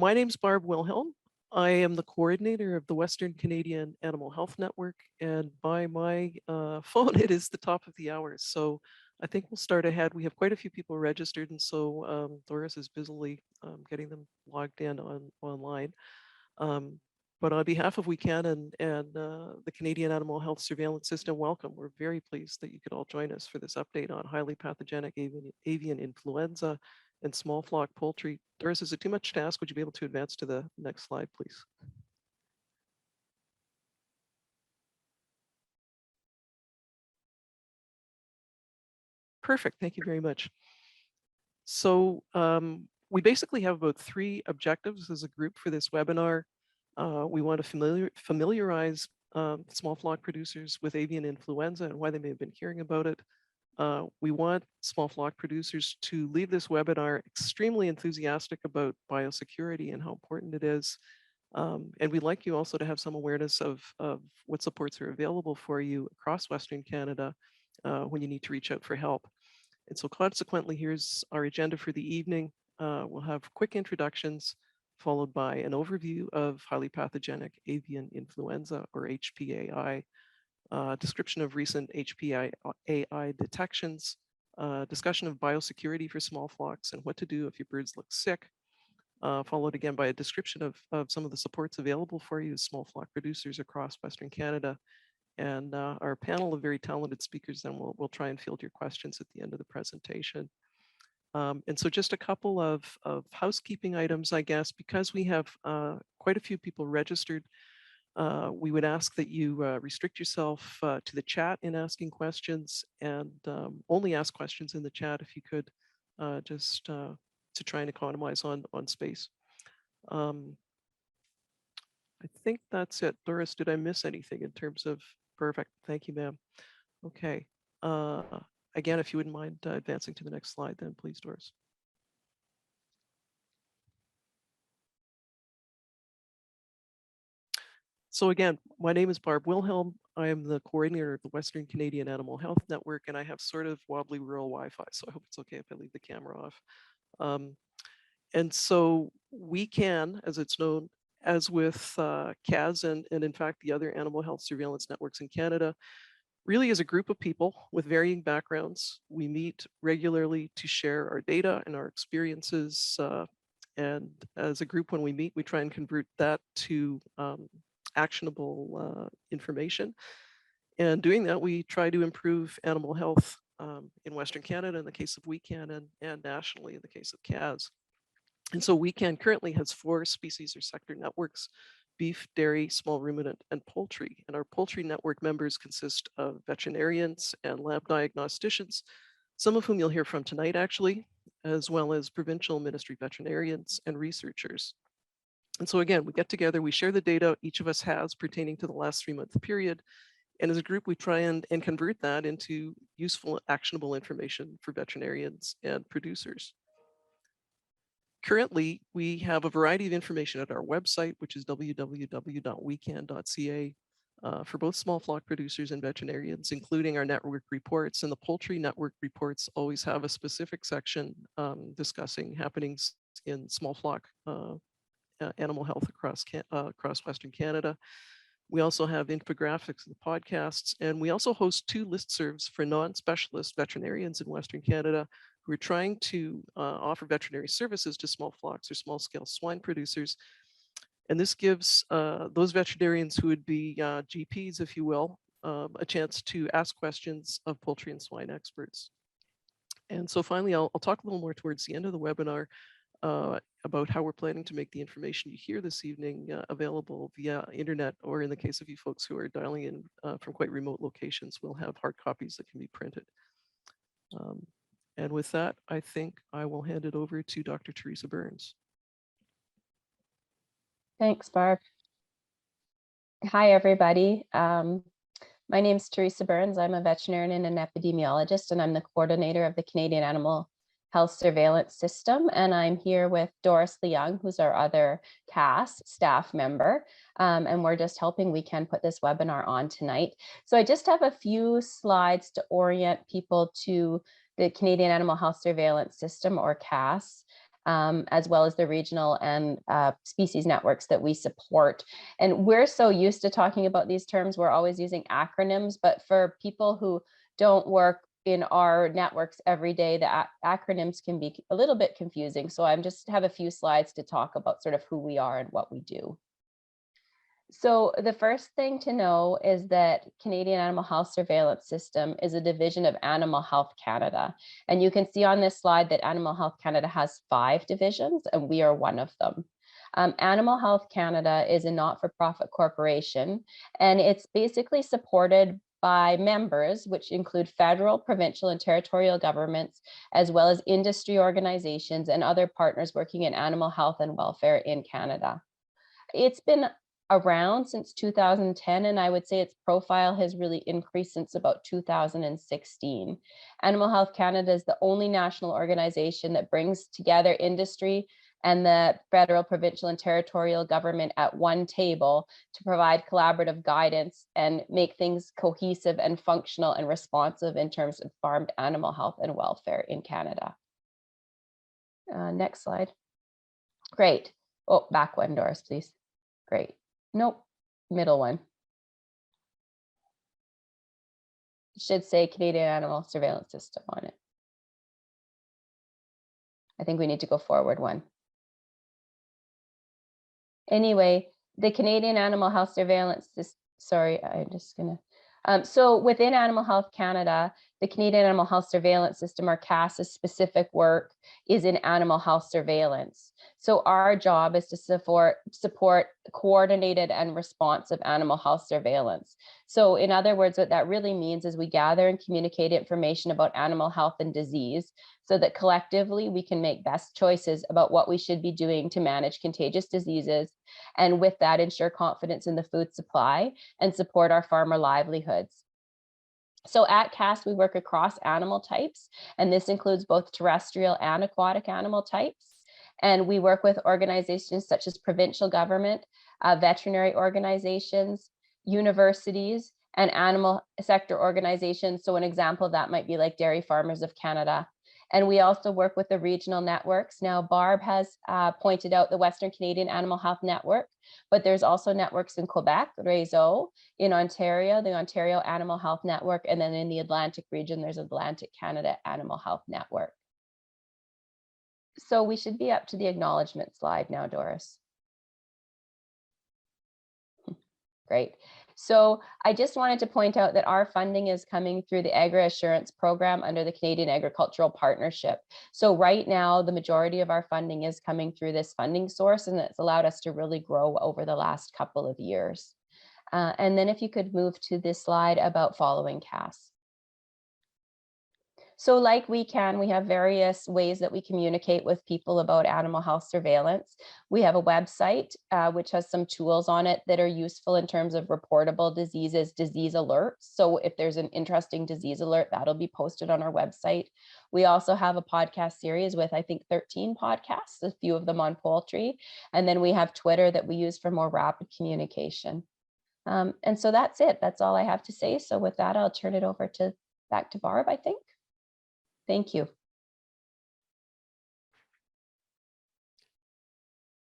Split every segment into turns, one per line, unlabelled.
My name's Barb Wilhelm. I am the coordinator of the Western Canadian Animal Health Network, and by my phone, it is the top of the hour. So I think we'll start ahead. We have quite a few people registered, and so Doris is busily getting them logged in online. Um, but on behalf of WeCan and the Canadian Animal Health Surveillance System, welcome. We're very pleased that you could all join us for this update on highly pathogenic avian influenza and small flock poultry. Doris, is it too much to ask? Would you be able to advance to the next slide, please? Perfect, thank you very much. So we basically have about 3 objectives as a group for this webinar. We want to familiarize small flock producers with avian influenza and why they may have been hearing about it. We want small flock producers to leave this webinar extremely enthusiastic about biosecurity and how important it is. And we'd like you also to have some awareness of what supports are available for you across Western Canada when you need to reach out for help. And so consequently, here's our agenda for the evening. We'll have quick introductions, followed by an overview of highly pathogenic avian influenza, or HPAI, description of recent HPAI detections, discussion of biosecurity for small flocks and what to do if your birds look sick, followed again by a description of some of the supports available for you as small flock producers across Western Canada. And our panel of very talented speakers then will try and field your questions at the end of the presentation. And so just a couple of housekeeping items, I guess, because we have quite a few people registered. We would ask that you restrict yourself to the chat in asking questions, and only ask questions in the chat if you could, just to try and economize on space. I think that's it. Doris, did I miss anything in terms of? Perfect. Thank you, ma'am. Okay. Again, if you wouldn't mind advancing to the next slide, then please, Doris. So again, my name is Barb Wilhelm. I am the coordinator of the Western Canadian Animal Health Network, and I have sort of wobbly rural Wi-Fi, so I hope it's okay if I leave the camera off. And so WeCan, as it's known, as with CAS and in fact the other animal health surveillance networks in Canada, really is a group of people with varying backgrounds. We meet regularly to share our data and our experiences. And as a group, when we meet, we try and convert that to actionable information. And doing that, we try to improve animal health in Western Canada in the case of WeCan and nationally in the case of CAS. And so WeCan currently has 4 species or sector networks: beef, dairy, small ruminant, and poultry. And our poultry network members consist of veterinarians and lab diagnosticians, some of whom you'll hear from tonight, actually, as well as provincial ministry veterinarians and researchers. And so again, we get together, we share the data each of us has pertaining to the last 3-month period. And as a group, we try and convert that into useful, actionable information for veterinarians and producers. Currently, we have a variety of information at our website, which is www.wecan.ca, for both small flock producers and veterinarians, including our network reports. And the poultry network reports always have a specific section discussing happenings in small flock animal health across Western Canada. We also have infographics of the podcasts, and we also host 2 listservs for non-specialist veterinarians in Western Canada who are trying to offer veterinary services to small flocks or small-scale swine producers. And this gives those veterinarians who would be GPs, if you will, a chance to ask questions of poultry and swine experts. And so finally, I'll talk a little more towards the end of the webinar about how we're planning to make the information you hear this evening available via internet, or in the case of you folks who are dialing in from quite remote locations, we'll have hard copies that can be printed. And with that, I think I will hand it over to Dr. Teresa Burns.
Thanks, Barb. Hi, everybody. My name is Teresa Burns. I'm a veterinarian and an epidemiologist, and I'm the coordinator of the Canadian Animal Health Surveillance System. And I'm here with Doris Leung, who's our other CAS staff member. And we're just helping WeCan put this webinar on tonight. So I just have a few slides to orient people to the Canadian Animal Health Surveillance System, or CAS. as well as the regional and species networks that we support. And we're so used to talking about these terms, we're always using acronyms, but for people who don't work in our networks every day, the acronyms can be a little bit confusing. So I'm just have a few slides to talk about sort of who we are and what we do. So the first thing to know is that Canadian Animal Health Surveillance System is a division of Animal Health Canada. And you can see on this slide that Animal Health Canada has 5 divisions, and we are one of them. Animal Health Canada is a not-for-profit corporation, and it's basically supported by members, which include federal, provincial, and territorial governments, as well as industry organizations and other partners working in animal health and welfare in Canada. It's been around since 2010, and I would say its profile has really increased since about 2016. Animal Health Canada is the only national organization that brings together industry and the federal, provincial, and territorial government at one table to provide collaborative guidance and make things cohesive and functional and responsive in terms of farmed animal health and welfare in Canada. Next slide. Great. Oh, back one, Doris, please. Great. Nope, middle one. It should say Canadian Animal Surveillance System on it. I think we need to go forward one. Anyway, the Canadian Animal Health Surveillance System, sorry, I'm just gonna, so within Animal Health Canada, the Canadian Animal Health Surveillance System, or CAS's specific work is in animal health surveillance. So our job is to support coordinated and responsive animal health surveillance. So in other words, what that really means is we gather and communicate information about animal health and disease so that collectively we can make best choices about what we should be doing to manage contagious diseases, and with that ensure confidence in the food supply and support our farmer livelihoods. So at CAS, we work across animal types, and this includes both terrestrial and aquatic animal types. And we work with organizations such as provincial government, veterinary organizations, universities, and animal sector organizations. So an example of that might be like Dairy Farmers of Canada. And we also work with the regional networks. Now, Barb has pointed out the Western Canadian Animal Health Network, but there's also networks in Quebec, Réseau, in Ontario, the Ontario Animal Health Network, and then in the Atlantic region, there's Atlantic Canada Animal Health Network. So we should be up to the acknowledgement slide now, Doris. Great. So I just wanted to point out that our funding is coming through the Agri Assurance Program under the Canadian Agricultural Partnership. So right now, the majority of our funding is coming through this funding source, and it's allowed us to really grow over the last couple of years. And then if you could move to this slide about following CAS. So like we have various ways that we communicate with people about animal health surveillance. We have a website, which has some tools on it that are useful in terms of reportable diseases, disease alerts. So if there's an interesting disease alert, that'll be posted on our website. We also have a podcast series with, I think, 13 podcasts, a few of them on poultry. And then we have Twitter that we use for more rapid communication. And so that's it. That's all I have to say. So with that, I'll turn it over back to Barb, I think. Thank you.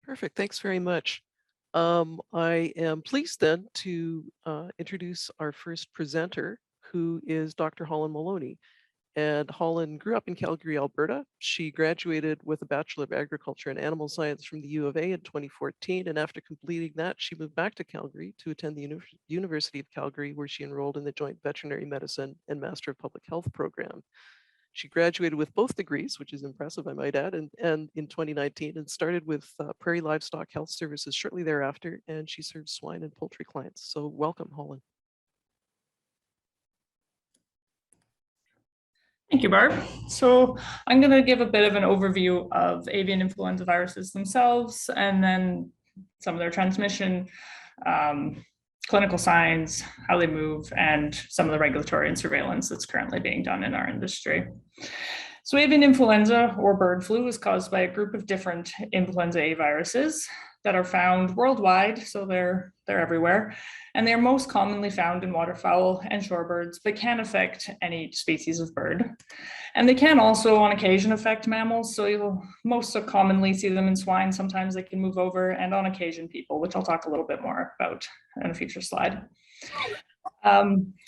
Perfect. Thanks very much. I am pleased then to introduce our first presenter, who is Dr. Holland Maloney. And Holland grew up in Calgary, Alberta. She graduated with a Bachelor of Agriculture and Animal Science from the U of A in 2014. And after completing that, she moved back to Calgary to attend the University of Calgary, where she enrolled in the Joint Veterinary Medicine and Master of Public Health program. She graduated with both degrees, which is impressive, I might add, and in 2019, and started with Prairie Livestock Health Services shortly thereafter, and she serves swine and poultry clients. So welcome, Holland.
Thank you, Barb. So I'm going to give a bit of an overview of avian influenza viruses themselves, and then some of their transmission, clinical signs, how they move, and some of the regulatory and surveillance that's currently being done in our industry. So avian influenza, or bird flu, is caused by a group of different influenza A viruses. that are found worldwide, so they're everywhere, and they're most commonly found in waterfowl and shorebirds, but can affect any species of bird. And they can also on occasion affect mammals, so you'll most commonly see them in swine. Sometimes they can move over, and on occasion people, which I'll talk a little bit more about in a future slide.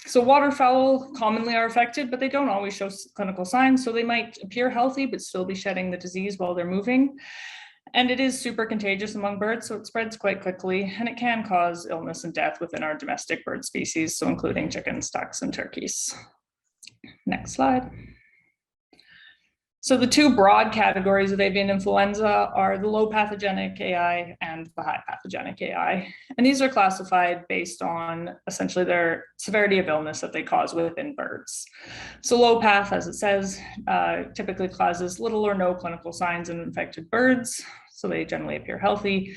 So waterfowl commonly are affected, but they don't always show clinical signs. So they might appear healthy, but still be shedding the disease while they're moving. And it is super contagious among birds, so it spreads quite quickly, and it can cause illness and death within our domestic bird species, so including chickens, ducks, and turkeys. Next slide. So the two broad categories of avian influenza are the low pathogenic AI and the high pathogenic AI. And these are classified based on essentially their severity of illness that they cause within birds. So low path, as it says, typically causes little or no clinical signs in infected birds. So they generally appear healthy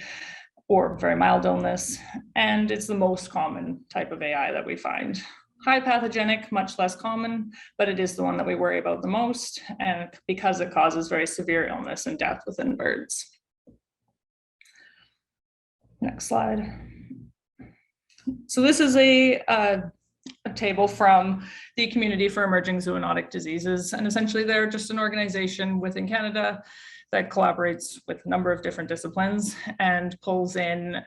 or very mild illness. And it's the most common type of AI that we find. High pathogenic, much less common, but it is the one that we worry about the most, and because it causes very severe illness and death within birds. Next slide. So this is a table from the Community for Emerging Zoonotic Diseases, and essentially they're just an organization within Canada that collaborates with a number of different disciplines and pulls in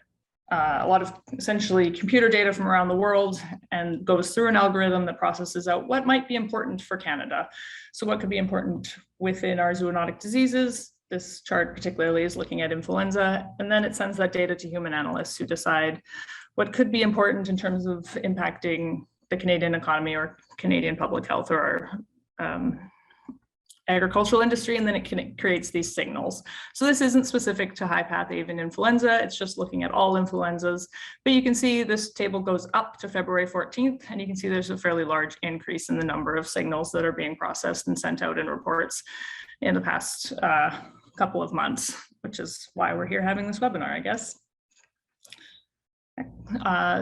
a lot of essentially computer data from around the world and goes through an algorithm that processes out what might be important for Canada. So what could be important within our zoonotic diseases. This chart particularly is looking at influenza, and then it sends that data to human analysts who decide what could be important in terms of impacting the Canadian economy or Canadian public health or our agricultural industry, and then it creates these signals. So this isn't specific to high path avian influenza, it's just looking at all influenzas. But you can see this table goes up to February 14th, and you can see there's a fairly large increase in the number of signals that are being processed and sent out in reports in the past couple of months, which is why we're here having this webinar, I guess.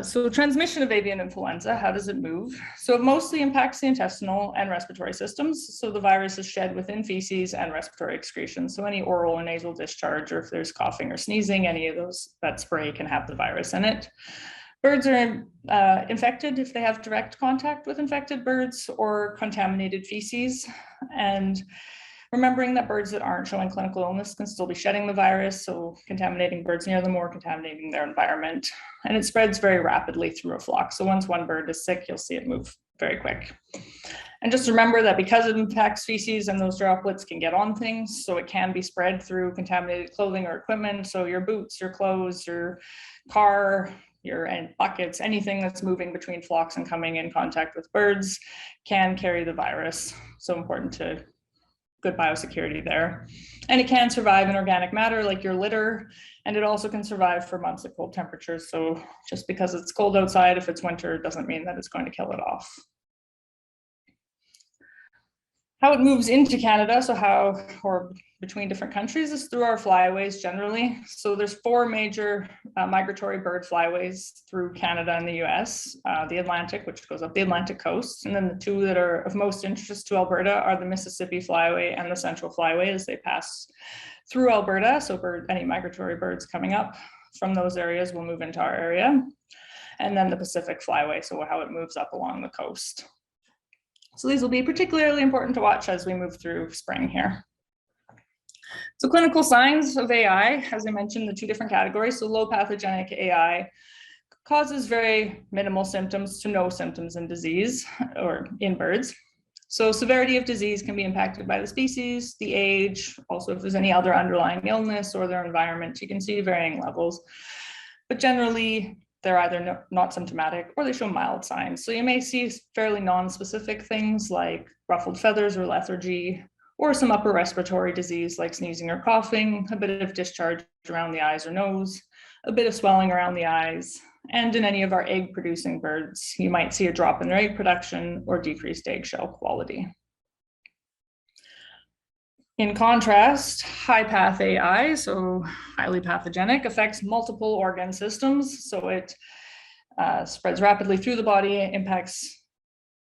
So transmission of avian influenza, how does it move? So it mostly impacts the intestinal and respiratory systems. So the virus is shed within feces and respiratory excretions. So any oral or nasal discharge, or if there's coughing or sneezing, any of those, that spray can have the virus in it. Birds are infected if they have direct contact with infected birds or contaminated feces. And remembering that birds that aren't showing clinical illness can still be shedding the virus, so contaminating birds near them or contaminating their environment. And it spreads very rapidly through a flock. So once one bird is sick, you'll see it move very quick. And just remember that because it impacts feces and those droplets can get on things, so it can be spread through contaminated clothing or equipment. So your boots, your clothes, your car, your buckets, anything that's moving between flocks and coming in contact with birds can carry the virus. So important to good biosecurity there. And it can survive in organic matter like your litter, and it also can survive for months at cold temperatures. So just because it's cold outside, if it's winter, doesn't mean that it's going to kill it off. How it moves into Canada, so how, or between different countries, is through our flyways generally. So there's 4 major migratory bird flyways through Canada and the US, the Atlantic, which goes up the Atlantic coast, and then the 2 that are of most interest to Alberta are the Mississippi Flyway and the Central Flyway as they pass through Alberta. So any migratory birds coming up from those areas will move into our area. And then the Pacific Flyway, so how it moves up along the coast. So these will be particularly important to watch as we move through spring here. So clinical signs of AI, as I mentioned, the 2 different categories. So low pathogenic AI causes very minimal symptoms to no symptoms in disease or in birds. So severity of disease can be impacted by the species, the age, also if there's any other underlying illness or their environment, you can see varying levels. But generally, they're either not symptomatic or they show mild signs. So you may see fairly non-specific things like ruffled feathers or lethargy, or some upper respiratory disease like sneezing or coughing, a bit of discharge around the eyes or nose, a bit of swelling around the eyes. And in any of our egg producing birds, you might see a drop in their egg production or decreased eggshell quality. In contrast, high path AI, so highly pathogenic, affects multiple organ systems. So it spreads rapidly through the body, impacts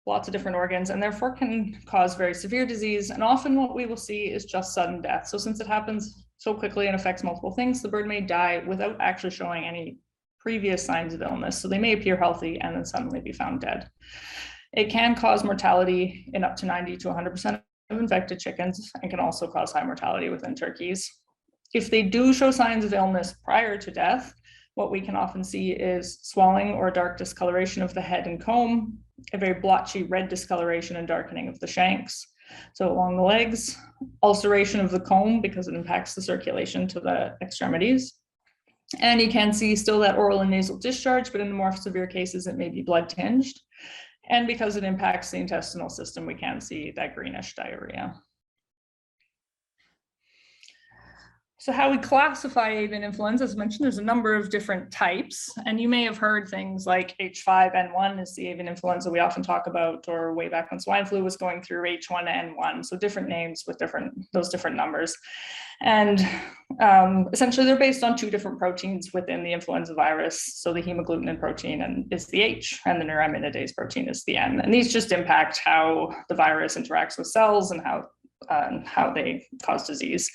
lots of different organs, and therefore can cause very severe disease. And often what we will see is just sudden death. So since it happens so quickly and affects multiple things, the bird may die without actually showing any previous signs of illness. So they may appear healthy and then suddenly be found dead. It can cause mortality in up to 90 to 100% of infected chickens and can also cause high mortality within turkeys. If they do show signs of illness prior to death, what we can often see is swelling or dark discoloration of the head and comb, a very blotchy red discoloration and darkening of the shanks. So along the legs, ulceration of the comb because it impacts the circulation to the extremities. And you can see still that oral and nasal discharge, but in the more severe cases, it may be blood tinged. And because it impacts the intestinal system, we can see that greenish diarrhea. So how we classify avian influenza, as mentioned, there's a number of different types, and you may have heard things like H5N1 is the avian influenza we often talk about, or way back when swine flu was going through H1N1, so different names with those different numbers. And essentially they're based on two different proteins within the influenza virus. So the hemagglutinin protein is the H, and the neuraminidase protein is the N. And these just impact how the virus interacts with cells and how they cause disease,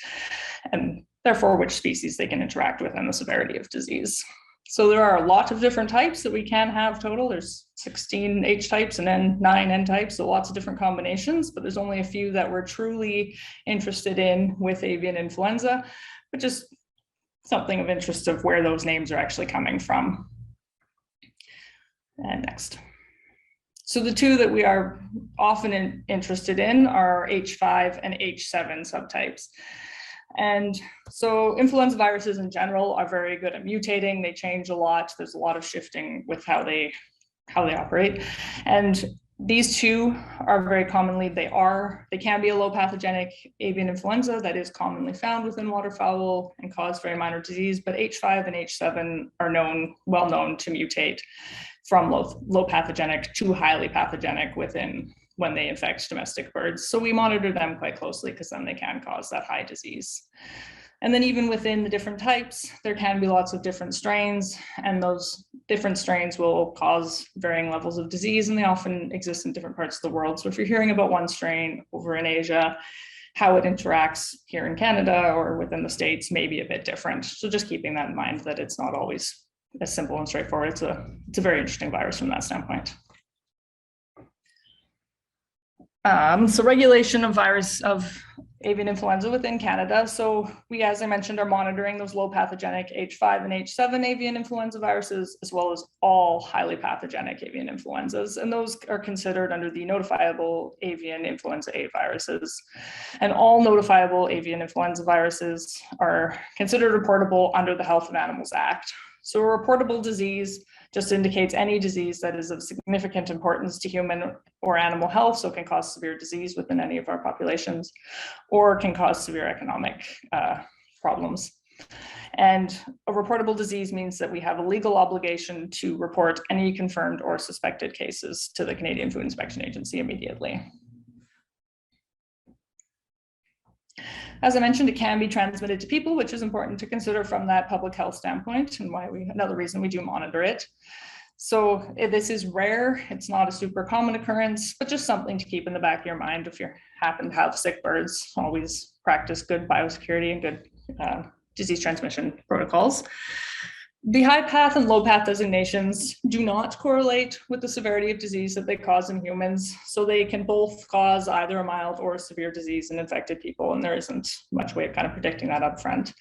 and therefore which species they can interact with and the severity of disease. So there are a lot of different types that we can have total. There's 16 H types and then 9 N types, so lots of different combinations, but there's only a few that we're truly interested in with avian influenza, but just something of interest of where those names are actually coming from. And next. So the two that we are often interested in are H5 and H7 subtypes. And so influenza viruses in general are very good at mutating. They change a lot. There's a lot of shifting with how they operate. And these two are very commonly, they can be a low pathogenic avian influenza that is commonly found within waterfowl and cause very minor disease, but H5 and H7 are well known to mutate from low pathogenic to highly pathogenic when they infect domestic birds. So we monitor them quite closely because then they can cause that high disease. And then even within the different types, there can be lots of different strains, and those different strains will cause varying levels of disease, and they often exist in different parts of the world. So if you're hearing about one strain over in Asia, how it interacts here in Canada or within the States may be a bit different. So just keeping that in mind, that it's not always as simple and straightforward. It's a very interesting virus from that standpoint. So regulation of avian influenza within Canada. So we, as I mentioned, are monitoring those low pathogenic H5 and H7 avian influenza viruses, as well as all highly pathogenic avian influenzas. And those are considered under the notifiable avian influenza A viruses. And all notifiable avian influenza viruses are considered reportable under the Health of Animals Act. So a reportable disease just indicates any disease that is of significant importance to human or animal health, so can cause severe disease within any of our populations, or can cause severe economic problems. And a reportable disease means that we have a legal obligation to report any confirmed or suspected cases to the Canadian Food Inspection Agency immediately. As I mentioned, it can be transmitted to people, which is important to consider from that public health standpoint, and another reason we do monitor it. So this is rare. It's not a super common occurrence, but just something to keep in the back of your mind if you happen to have sick birds. Always practice good biosecurity and good disease transmission protocols. The high path and low path designations do not correlate with the severity of disease that they cause in humans. So they can both cause either a mild or severe disease in infected people, and there isn't much way of kind of predicting that up front.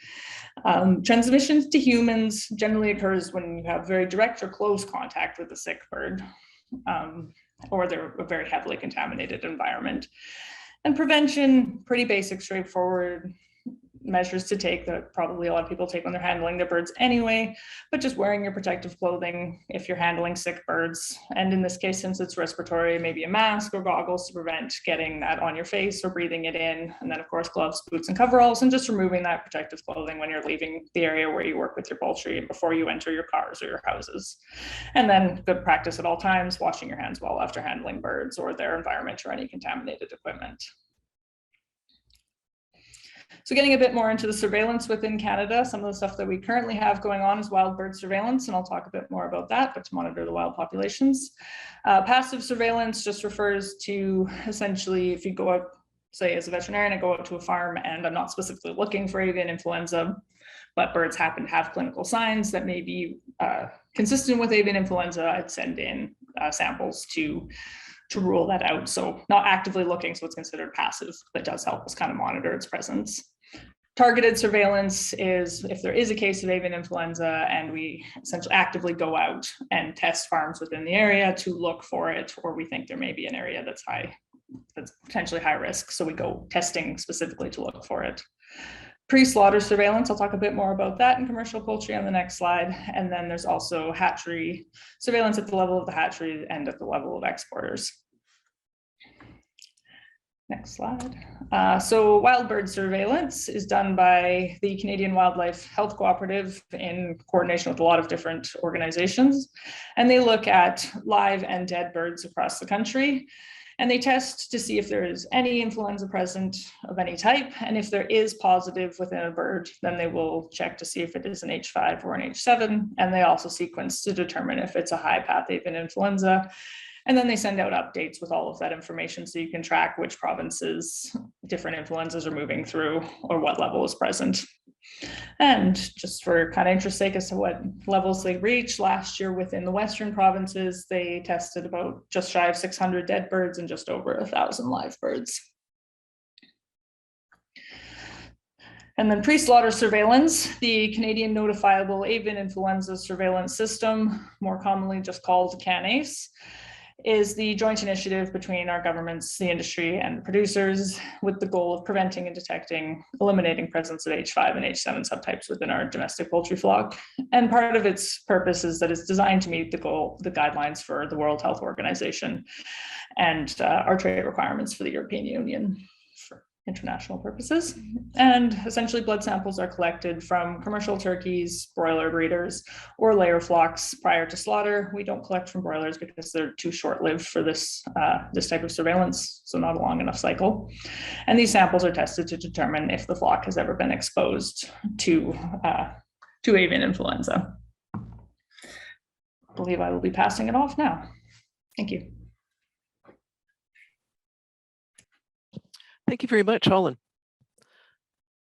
Transmission to humans generally occurs when you have very direct or close contact with a sick bird, or they're a very heavily contaminated environment. And prevention, pretty basic, straightforward measures to take that probably a lot of people take when they're handling their birds anyway, but just wearing your protective clothing if you're handling sick birds. And in this case, since it's respiratory, maybe a mask or goggles to prevent getting that on your face or breathing it in. And then of course, gloves, boots, and coveralls, and just removing that protective clothing when you're leaving the area where you work with your poultry and before you enter your cars or your houses. And then good practice at all times, washing your hands well after handling birds or their environment or any contaminated equipment. So getting a bit more into the surveillance within Canada, some of the stuff that we currently have going on is wild bird surveillance, and I'll talk a bit more about that, but to monitor the wild populations. Passive surveillance just refers to essentially if you go out say as a veterinarian, I go out to a farm and I'm not specifically looking for avian influenza, but birds happen to have clinical signs that may be consistent with avian influenza, I'd send in samples to rule that out. So not actively looking, so it's considered passive, but does help us kind of monitor its presence. Targeted surveillance is if there is a case of avian influenza and we essentially actively go out and test farms within the area to look for it, or we think there may be an area that's potentially high risk. So we go testing specifically to look for it. Pre-slaughter surveillance, I'll talk a bit more about that in commercial poultry on the next slide. And then there's also hatchery surveillance at the level of the hatchery and at the level of exporters. Next slide. So wild bird surveillance is done by the Canadian Wildlife Health Cooperative in coordination with a lot of different organizations. And they look at live and dead birds across the country. And they test to see if there is any influenza present of any type. And if there is positive within a bird, then they will check to see if it is an H5 or an H7. And they also sequence to determine if it's a high path avian influenza. And then they send out updates with all of that information so you can track which provinces different influenzas are moving through or what level is present. And just for kind of interest sake as to what levels they reach, last year within the Western provinces, they tested about just shy of 600 dead birds and just over 1,000 live birds. And then pre-slaughter surveillance, the Canadian Notifiable Avian Influenza Surveillance System, more commonly just called CAN-ACE, is the joint initiative between our governments, the industry, and the producers with the goal of preventing and detecting, eliminating presence of H5 and H7 subtypes within our domestic poultry flock. And part of its purpose is that it's designed to meet the guidelines for the World Health Organization and our trade requirements for the European Union for international purposes. And essentially blood samples are collected from commercial turkeys, broiler breeders, or layer flocks prior to slaughter. We don't collect from broilers because they're too short-lived for this type of surveillance, so not a long enough cycle. And these samples are tested to determine if the flock has ever been exposed to avian influenza. I believe I will be passing it off now. Thank you.
Thank you very much, Holland.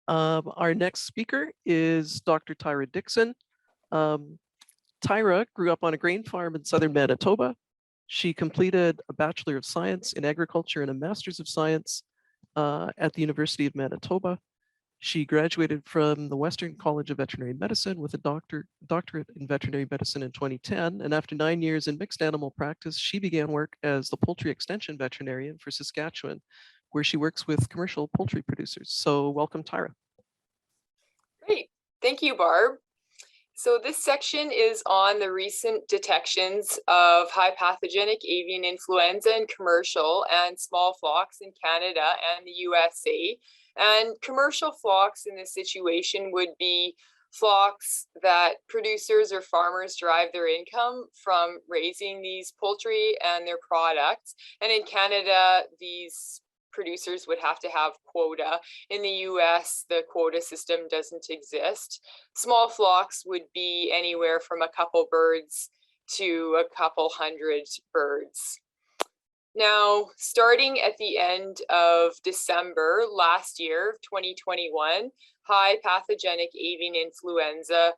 Our next speaker is Dr. Tyra Dixon. Tyra grew up on a grain farm in southern Manitoba. She completed a Bachelor of Science in Agriculture and a Master's of Science at the University of Manitoba. She graduated from the Western College of Veterinary Medicine with a doctorate in veterinary medicine in 2010. And after 9 years in mixed animal practice, she began work as the poultry extension veterinarian for Saskatchewan, where she works with commercial poultry producers. So welcome, Tyra.
Great, thank you, Barb. So this section is on the recent detections of high pathogenic avian influenza in commercial and small flocks in Canada and the USA. And commercial flocks in this situation would be flocks that producers or farmers derive their income from raising these poultry and their products. And in Canada, these producers would have to have quota. In the US, the quota system doesn't exist. Small flocks would be anywhere from a couple birds to a couple hundred birds. Now, starting at the end of December last year, 2021, high pathogenic avian influenza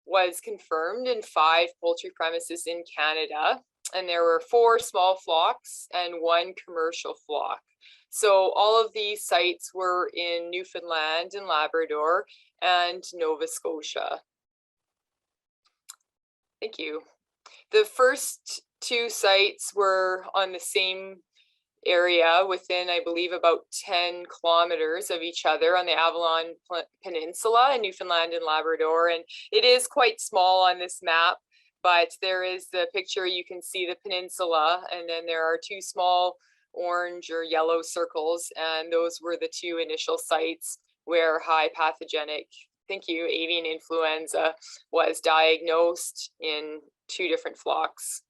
was confirmed in 5 poultry premises in Canada, and there were 4 small flocks and 1 commercial flock. So all of these sites were in Newfoundland and Labrador and Nova Scotia. Thank you. The first 2 sites were on the same area within, I believe, about 10 kilometers of each other on the Avalon Peninsula in Newfoundland and Labrador. And it is quite small on this map, but there is the picture, you can see the peninsula, and then there are 2 small orange or yellow circles, and those were the 2 initial sites where high pathogenic, thank you, avian influenza was diagnosed in 2 different flocks.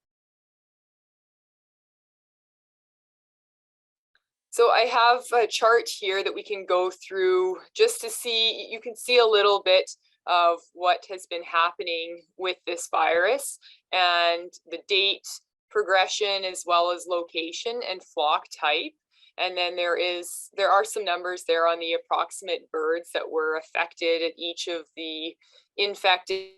So I have a chart here that we can go through just to see, you can see a little bit of what has been happening with this virus and the date, progression, as well as location and flock type. And then there are some numbers there on the approximate birds that were affected at each of the infected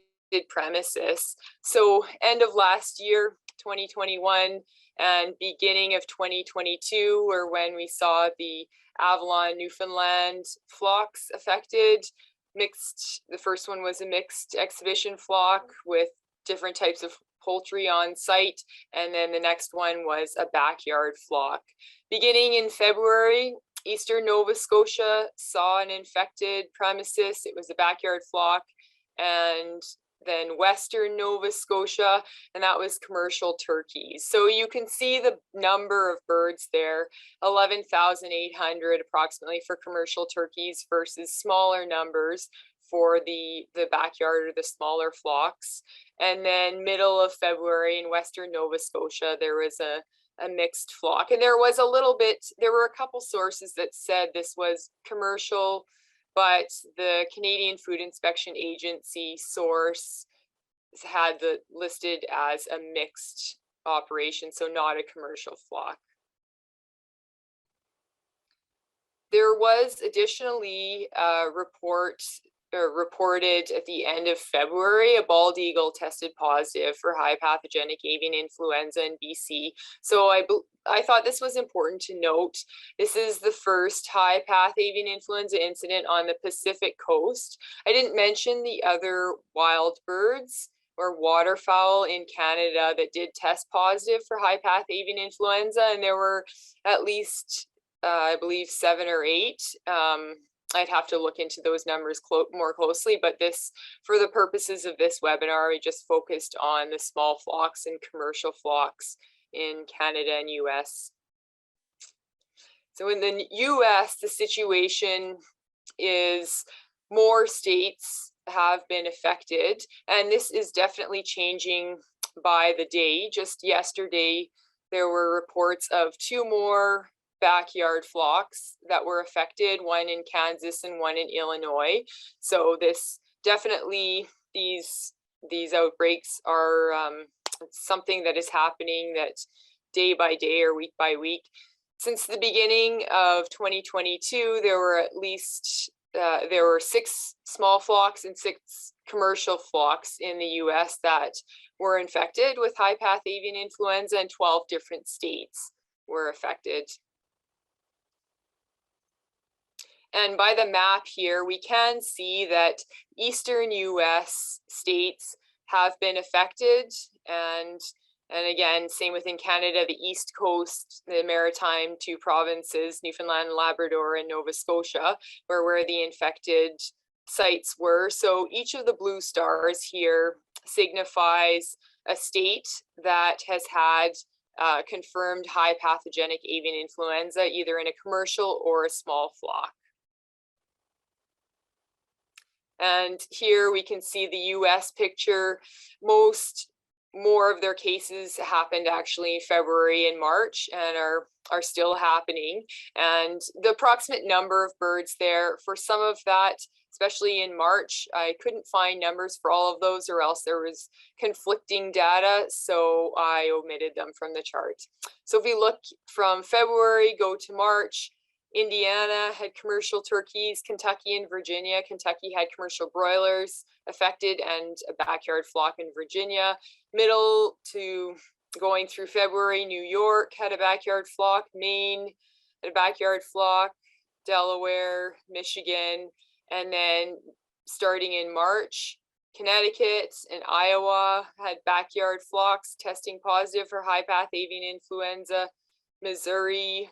premises. So end of last year, 2021, and beginning of 2022 were when we saw the Avalon Newfoundland flocks affected. The first one was a mixed exhibition flock with different types of poultry on site, and then the next one was a backyard flock. Beginning in February, Eastern Nova Scotia saw an infected premises. It was a backyard flock, and then Western Nova Scotia, and that was commercial turkeys. So you can see the number of birds there, 11,800 approximately for commercial turkeys versus smaller numbers for the backyard or the smaller flocks. And then middle of February in Western Nova Scotia, there was a mixed flock. And there was there were a couple sources that said this was commercial, but the Canadian Food Inspection Agency source had listed as a mixed operation, so not a commercial flock. There was additionally a reported at the end of February, a bald eagle tested positive for high pathogenic avian influenza in BC. So I thought this was important to note. This is the first high path avian influenza incident on the Pacific coast. I didn't mention the other wild birds or waterfowl in Canada that did test positive for high path avian influenza, and there were at least I believe 7 or 8. I'd have to look into those numbers more closely, but for the purposes of this webinar, we just focused on the small flocks and commercial flocks in Canada and US. So in the US, the situation is more states have been affected, and this is definitely changing by the day. Just yesterday, there were reports of 2 more backyard flocks that were affected, one in Kansas and one in Illinois. So this definitely, these outbreaks are something that is happening that day by day or week by week. Since the beginning of 2022, there were 6 small flocks and 6 commercial flocks in the US that were infected with high path avian influenza, and 12 different states were affected. And by the map here, we can see that eastern US states have been affected. And again, same within Canada, the East Coast, the Maritime 2 provinces, Newfoundland, Labrador, and Nova Scotia, where the infected sites were. So each of the blue stars here signifies a state that has had confirmed high pathogenic avian influenza, either in a commercial or a small flock. And here we can see the US picture. More of their cases happened actually in February and March and are still happening. And the approximate number of birds there, for some of that, especially in March, I couldn't find numbers for all of those, or else there was conflicting data, so I omitted them from the chart. So if we look from February, go to March, Indiana had commercial turkeys, Kentucky and Virginia. Kentucky had commercial broilers affected and a backyard flock in Virginia. Middle to going through February, New York had a backyard flock, Maine had a backyard flock, Delaware, Michigan, and then starting in March, Connecticut and Iowa had backyard flocks testing positive for high path avian influenza, Missouri,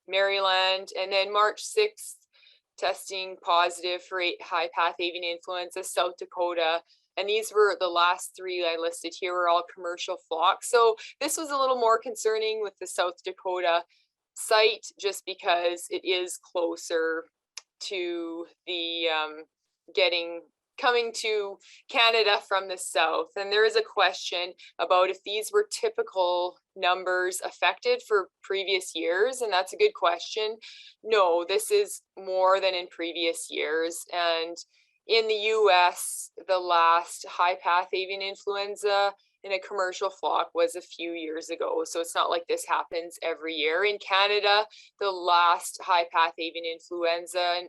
Maryland, and then March 6th, testing positive for high path avian influenza, South Dakota. And these were the last 3 I listed here were all commercial flocks. So this was a little more concerning with the South Dakota site, just because it is closer to the coming to Canada from the south. And there is a question about if these were typical numbers affected for previous years, and that's a good question. No, this is more than in previous years. And in the US, the last high path avian influenza in a commercial flock was a few years ago. So it's not like this happens every year. In Canada, the last high-path avian influenza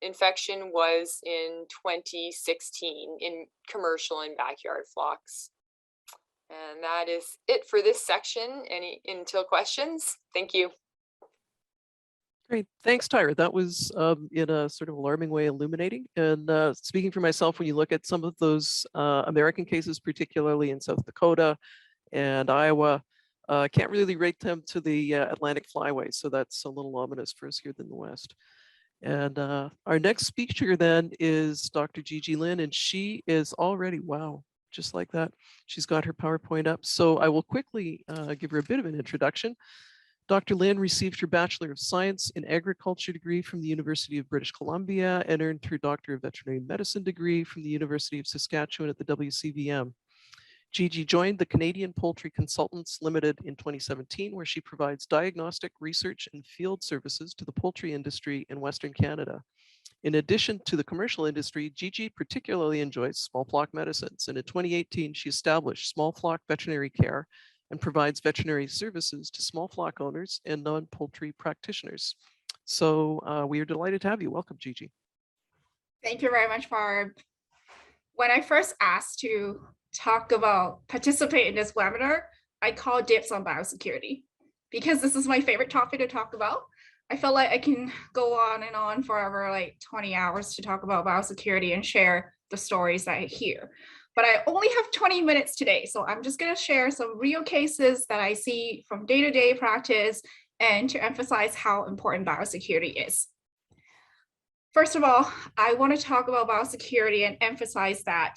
infection was in 2016 in commercial and backyard flocks. And that is it for this section. Until questions, thank you.
Great, thanks, Tyra. That was in a sort of alarming way illuminating. And speaking for myself, when you look at some of those American cases, particularly in South Dakota and Iowa, can't really rate them to the Atlantic flyway. So that's a little ominous for us here in the West. And our next speaker then is Dr. Gigi Lin, and she is already, wow, just like that. She's got her PowerPoint up. So I will quickly give her a bit of an introduction. Dr. Lin received her Bachelor of Science in Agriculture degree from the University of British Columbia and earned her Doctor of Veterinary Medicine degree from the University of Saskatchewan at the WCVM. Gigi joined the Canadian Poultry Consultants Limited in 2017, where she provides diagnostic, research, and field services to the poultry industry in Western Canada. In addition to the commercial industry, Gigi particularly enjoys small flock medicines, and in 2018, she established Small Flock Veterinary Care and provides veterinary services to small flock owners and non-poultry practitioners. So we are delighted to have you. Welcome, Gigi.
Thank you very much, Barb. When I first asked to participate in this webinar, I called dibs on biosecurity because this is my favorite topic to talk about. I felt like I can go on and on forever, like 20 hours to talk about biosecurity and share the stories that I hear. But I only have 20 minutes today, so I'm just going to share some real cases that I see from day-to-day practice and to emphasize how important biosecurity is. First of all, I want to talk about biosecurity and emphasize that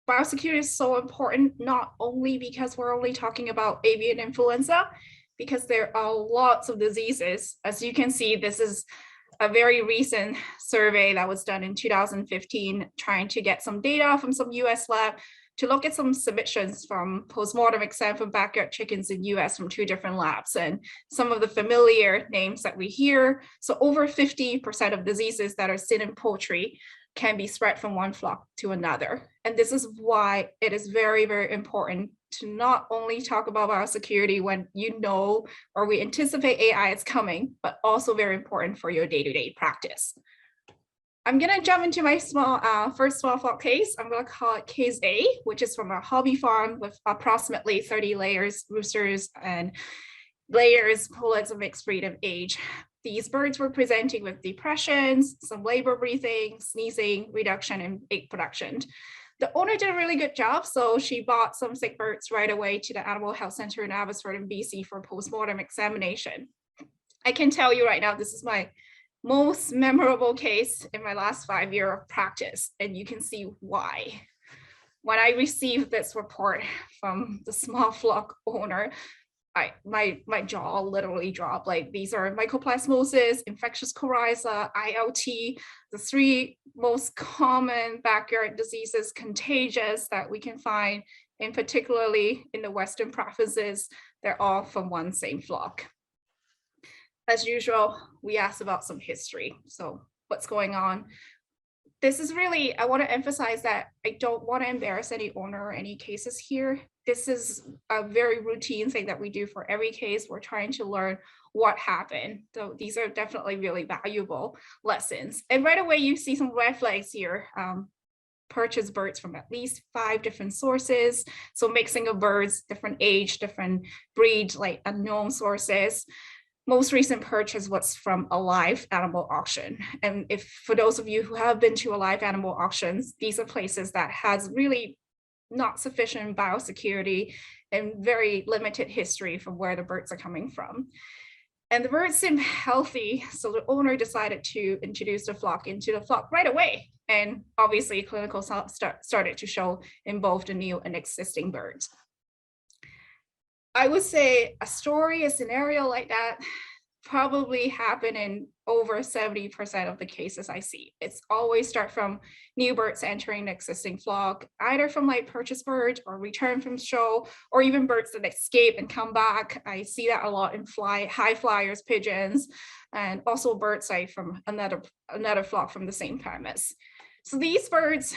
biosecurity is so important, not only because we're only talking about avian influenza, because there are lots of diseases. As you can see, this is a very recent survey that was done in 2015, trying to get some data from some US lab to look at some submissions from postmortem exam from backyard chickens in US from 2 different labs and some of the familiar names that we hear. So over 50% of diseases that are seen in poultry can be spread from one flock to another. And this is why it is very, very important to not only talk about biosecurity when you know or we anticipate AI is coming, but also very important for your day-to-day practice. I'm going to jump into my first small flock case. I'm going to call it case A, which is from a hobby farm with approximately 30 layers, roosters, and layers, pullets of mixed breed of age. These birds were presenting with depressions, some labor breathing, sneezing, reduction in egg production. The owner did a really good job, so she bought some sick birds right away to the Animal Health Center in Abbotsford in BC for postmortem examination. I can tell you right now, this is my most memorable case in my last 5 years of practice, and you can see why. When I received this report from the small flock owner, my jaw literally dropped. Like, these are mycoplasmosis, infectious coryza, ILT, the 3 most common backyard diseases, contagious, that we can find, and particularly in the Western provinces, they're all from one same flock. As usual, we asked about some history. So what's going on? This is really, I want to emphasize that I don't want to embarrass any owner or any cases here. This is a very routine thing that we do for every case. We're trying to learn what happened. So these are definitely really valuable lessons. And right away, you see some red flags here. Purchase birds from at least 5 different sources. So mixing of birds, different age, different breed, like unknown sources. Most recent purchase was from a live animal auction. And if for those of you who have been to a live animal auctions, these are places that has really not sufficient biosecurity and very limited history from where the birds are coming from. And the birds seem healthy, so the owner decided to introduce the flock into the flock right away. And obviously clinical started to show in both the new and existing birds. I would say a story, a scenario like that probably happen in over 70% of the cases I see. It's always start from new birds entering the existing flock, either from like purchase birds or return from show, or even birds that escape and come back. I see that a lot in high flyers, pigeons, and also birds like from another flock from the same premise. So these birds,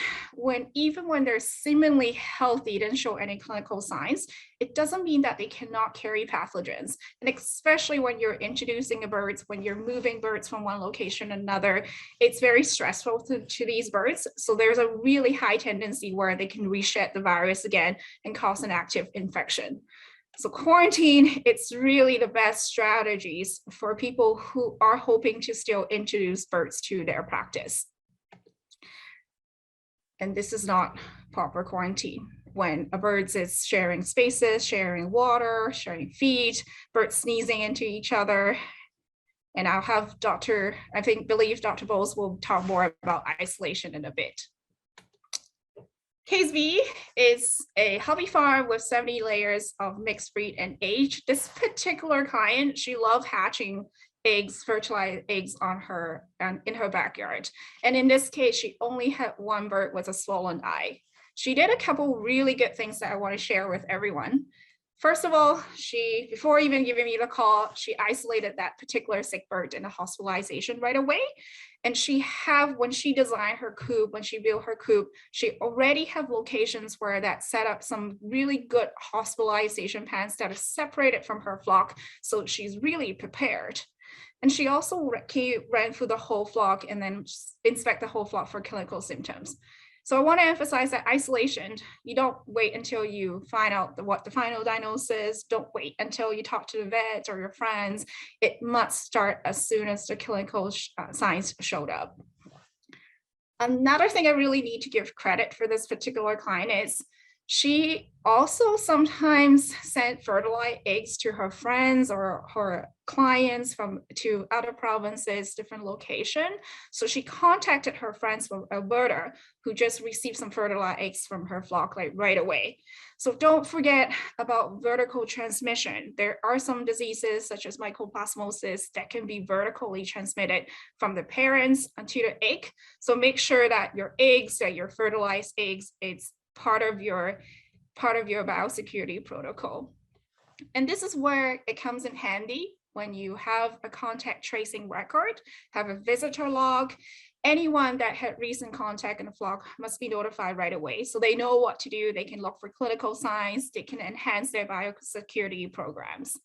even when they're seemingly healthy, didn't show any clinical signs, it doesn't mean that they cannot carry pathogens. And especially when you're introducing birds, when you're moving birds from one location to another, it's very stressful to these birds. So there's a really high tendency where they can reshed the virus again and cause an active infection. So quarantine, it's really the best strategies for people who are hoping to still introduce birds to their practice. And this is not proper quarantine. When a bird is sharing spaces, sharing water, sharing feed, birds sneezing into each other. And I'll have believe Dr. Bowles will talk more about isolation in a bit. Case B is a hobby farm with 70 layers of mixed breed and age. This particular client, she loved hatching eggs, fertilized eggs in her backyard. And in this case, she only had one bird with a swollen eye. She did a couple really good things that I want to share with everyone. First of all, before even giving me the call, she isolated that particular sick bird in a hospitalization right away. And when she designed her coop, when she built her coop, she already have locations where that set up some really good hospitalization pens that are separated from her flock. So she's really prepared. And she also ran through the whole flock and then inspect the whole flock for clinical symptoms. So I want to emphasize that isolation, you don't wait until you find out what the final diagnosis, don't wait until you talk to the vet or your friends. It must start as soon as the clinical signs showed up. Another thing I really need to give credit for this particular client is she also sometimes sent fertilized eggs to her friends or her clients to other provinces, different location. So she contacted her friends from Alberta who just received some fertilized eggs from her flock right away. So don't forget about vertical transmission. There are some diseases such as mycoplasmosis that can be vertically transmitted from the parents to the egg. So make sure that your eggs, that your fertilized eggs, it's part of your biosecurity protocol. And this is where it comes in handy when you have a contact tracing record, have a visitor log. Anyone that had recent contact in the flock must be notified right away. So they know what to do. They can look for clinical signs. They can enhance their biosecurity programs.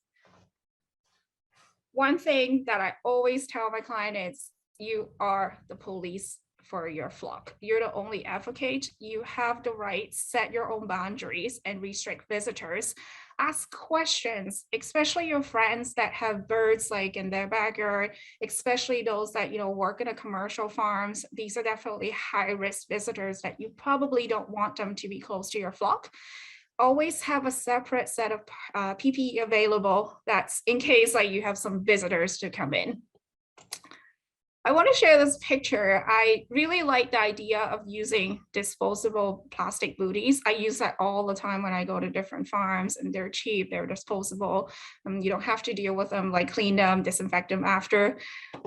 One thing that I always tell my client is you are the police for your flock. You're the only advocate. You have the right, set your own boundaries and restrict visitors. Ask questions, especially your friends that have birds like in their backyard, especially those that work in a commercial farms. These are definitely high-risk visitors that you probably don't want them to be close to your flock. Always have a separate set of PPE available. That's in case you have some visitors to come in. I want to share this picture. I really like the idea of using disposable plastic booties. I use that all the time when I go to different farms, and they're cheap, they're disposable. You don't have to deal with them, clean them, disinfect them after.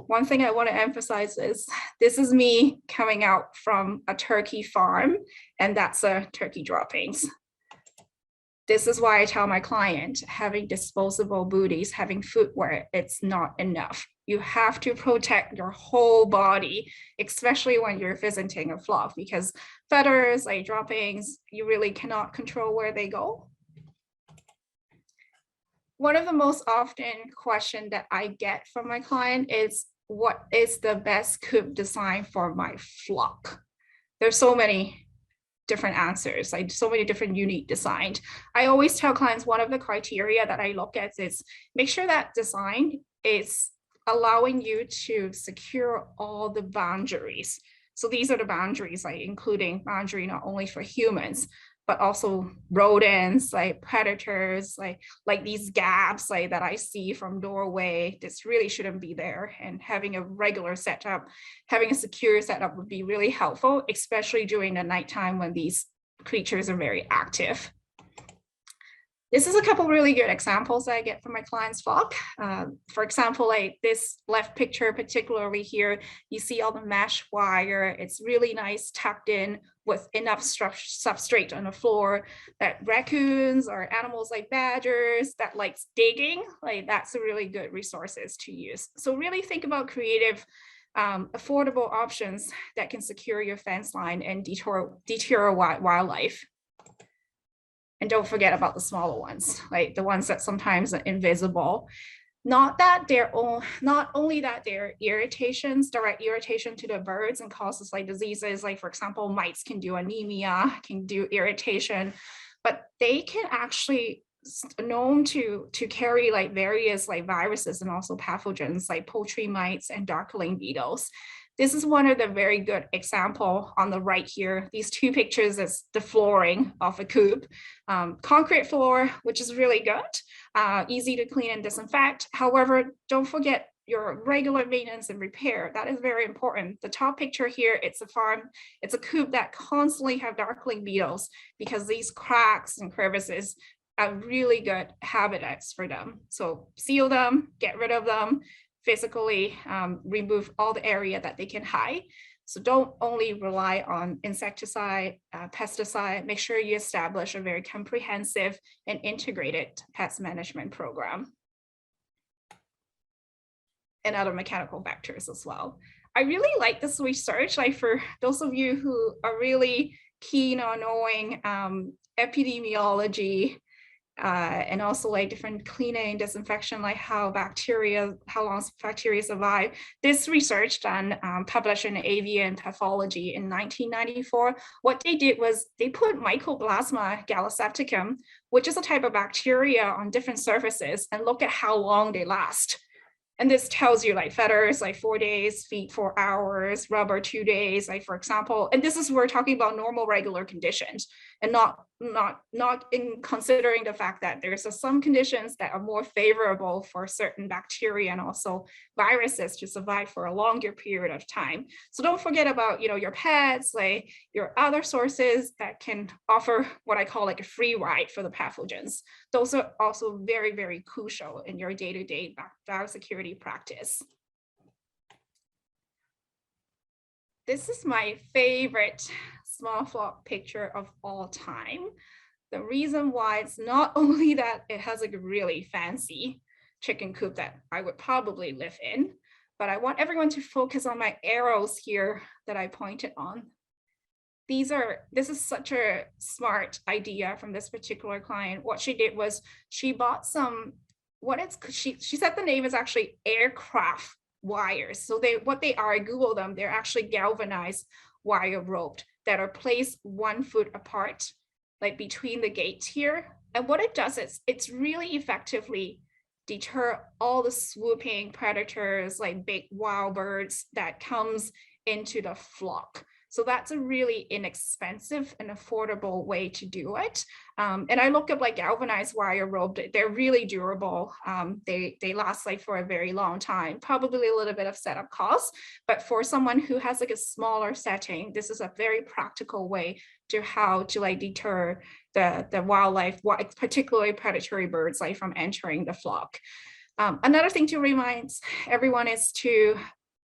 One thing I want to emphasize is this is me coming out from a turkey farm, and that's turkey droppings. This is why I tell my client having disposable booties, having footwear, it's not enough. You have to protect your whole body, especially when you're visiting a flock, because feathers, droppings, you really cannot control where they go. One of the most often questions that I get from my client is, what is the best coop design for my flock? There's so many different answers, so many different unique designs. I always tell clients one of the criteria that I look at is make sure that design is allowing you to secure all the boundaries. So these are the boundaries, including boundary not only for humans, but also rodents, predators, like these gaps that I see from doorway. This really shouldn't be there. And having a regular setup, having a secure setup would be really helpful, especially during the nighttime when these creatures are very active. This is a couple really good examples I get from my client's flock. For example, this left picture, particularly here, you see all the mesh wire. It's really nice, tucked in with enough substrate on the floor that raccoons or animals like badgers that likes digging, that's a really good resources to use. So really think about creative affordable options that can secure your fence line and deter wildlife. And don't forget about the smaller ones, like the ones that sometimes are invisible. Not only that they're irritations, direct irritation to the birds and causes like diseases, like for example, mites can do anemia, can do irritation, but they can actually known to carry like various like viruses and also pathogens like poultry mites and darkling beetles. This is one of the very good example on the right here. These two pictures is the flooring of a coop. Concrete floor, which is really good, easy to clean and disinfect. However, don't forget your regular maintenance and repair. That is very important. The top picture here, it's a farm, it's a coop that constantly have darkling beetles because these cracks and crevices are really good habitats for them. So seal them, get rid of them, physically remove all the area that they can hide. So don't only rely on insecticide, pesticide, make sure you establish a very comprehensive and integrated pest management program. And other mechanical factors as well. I really like this research, like for those of you who are really keen on knowing epidemiology, and also like different cleaning, disinfection, like how long bacteria survive. This research done, published in Avian Pathology in 1994, what they did was they put Mycoplasma gallisepticum, which is a type of bacteria, on different surfaces and look at how long they last. And this tells you like feathers, like 4 days, feet 4 hours, rubber 2 days, like for example, and this is, we're talking about normal, regular conditions and not in considering the fact that there's some conditions that are more favorable for certain bacteria and also viruses to survive for a longer period of time. So don't forget about, your pets, like your other sources that can offer what I call like a free ride for the pathogens. Those are also very, very crucial in your day-to-day biosecurity practice. This is my favorite small flock picture of all time. The reason why it's not only that it has like a really fancy chicken coop that I would probably live in, but I want everyone to focus on my arrows here that I pointed on. This is such a smart idea from this particular client. What she did was she bought some, she said the name is actually aircraft wires. So what they are, I Googled them, they're actually galvanized wire roped that are placed 1 foot apart, like between the gates here. And what it does is it's really effectively deter all the swooping predators like big wild birds that comes into the flock. So that's a really inexpensive and affordable way to do it. And I look up like galvanized wire rope, they're really durable. They last like for a very long time, probably a little bit of setup cost, but for someone who has like a smaller setting, this is a very practical way to how to like deter the wildlife, particularly predatory birds like from entering the flock. Another thing to remind everyone is to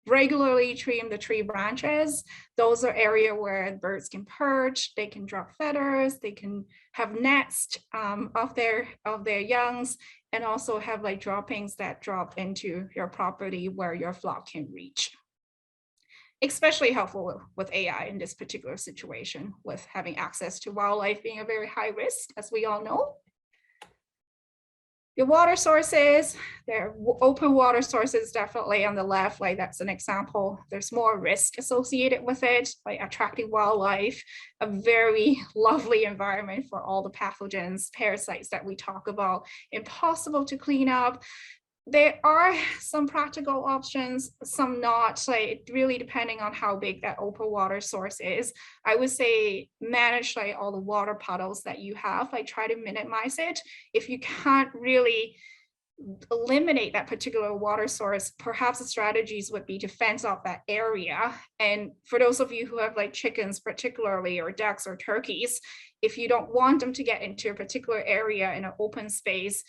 regularly trim the tree branches. Those are areas where birds can perch, they can drop feathers, they can have nests of their youngs, and also have like droppings that drop into your property where your flock can reach. Especially helpful with AI in this particular situation, with having access to wildlife being a very high risk, as we all know. Your water sources, they're open water sources, definitely on the left, like that's an example. There's more risk associated with it, like attracting wildlife, a very lovely environment for all the pathogens, parasites that we talk about, impossible to clean up. There are some practical options, some not, like really depending on how big that open water source is. I would say manage like all the water puddles that you have, like try to minimize it. If you can't really eliminate that particular water source, perhaps the strategies would be to fence off that area. And for those of you who have like chickens particularly, or ducks or turkeys, if you don't want them to get into a particular area in an open space,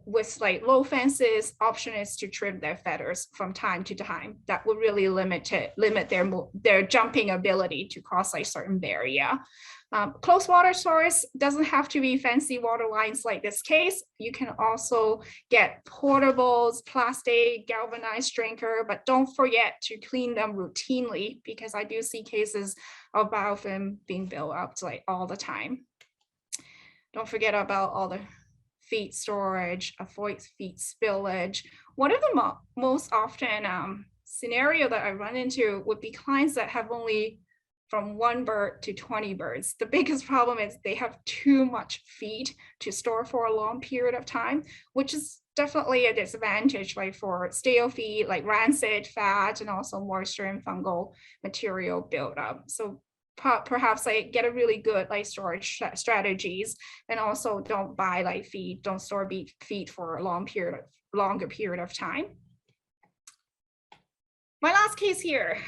with like low fences, option is to trim their feathers from time to time. That will really limit their jumping ability to cross a certain barrier. Close water source doesn't have to be fancy water lines like this case. You can also get portables, plastic, galvanized drinker, but don't forget to clean them routinely, because I do see cases of biofilm being built up like all the time. Don't forget about all the feed storage, avoid feed spillage. One of the most often scenario that I run into would be clients that have only from 1 bird to 20 birds. The biggest problem is they have too much feed to store for a long period of time, which is definitely a disadvantage, like for stale feed, like rancid fat, and also moisture and fungal material buildup. So perhaps like get a really good like storage strategies, and also don't buy like feed, don't store feed for a longer period of time. My last case here.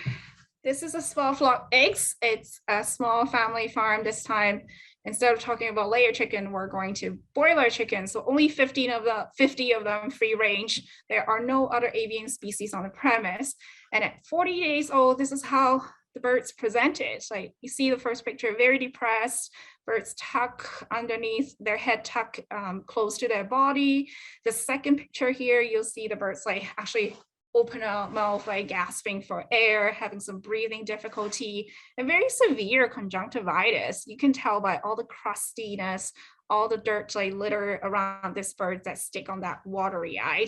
This is a small flock eggs. It's a small family farm this time. Instead of talking about layer chicken, we're going to broiler chicken. So only 50 of them free range. There are no other avian species on the premise. And at 40 days old, this is how the birds presented. Like you see the first picture, very depressed, birds tuck underneath their head, tuck close to their body. The second picture here, you'll see the birds like actually open up mouth, like gasping for air, having some breathing difficulty, and very severe conjunctivitis. You can tell by all the crustiness, all the dirt like litter around this bird that stick on that watery eye.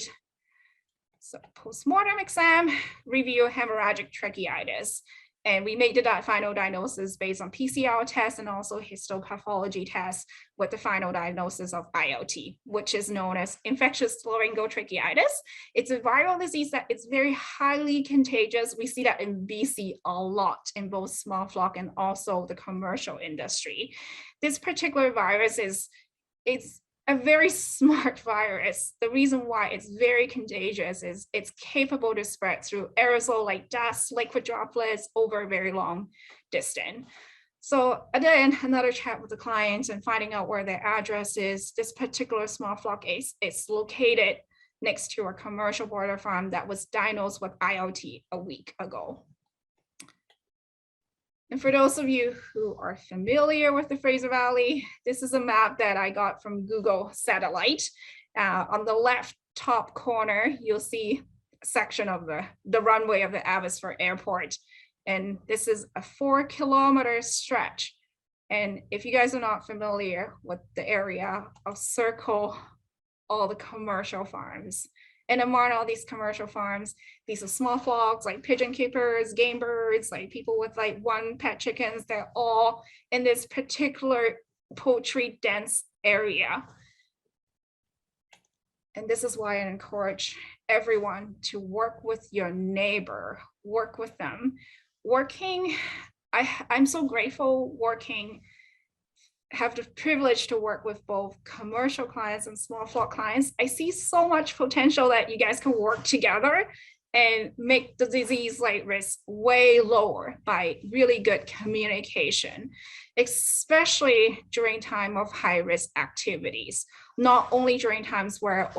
So post-mortem exam, review hemorrhagic tracheitis. And we made the final diagnosis based on PCR tests and also histopathology tests with the final diagnosis of ILT, which is known as infectious laryngotracheitis. It's a viral disease that is very highly contagious. We see that in BC a lot in both small flock and also the commercial industry. This particular virus it's a very smart virus. The reason why it's very contagious is it's capable to spread through aerosol like dust, liquid droplets over a very long distance. So then another chat with the clients and finding out where their address is. This particular small flock is located next to a commercial broiler farm that was diagnosed with ILT a week ago. And for those of you who are familiar with the Fraser Valley, this is a map that I got from Google Satellite. On the left top corner, you'll see a section of the runway of the Abbotsford Airport. And this is a 4-kilometer stretch. And if you guys are not familiar with the area, I'll circle all the commercial farms. And among all these commercial farms, these are small flocks like pigeon keepers, game birds, like people with like 1 pet chickens. They're all in this particular poultry dense area. And this is why I encourage everyone to work with your neighbor, work with them. I'm so grateful have the privilege to work with both commercial clients and small flock clients. I see so much potential that you guys can work together and make the disease like risk way lower by really good communication, especially during time of high risk activities. Not only during times where,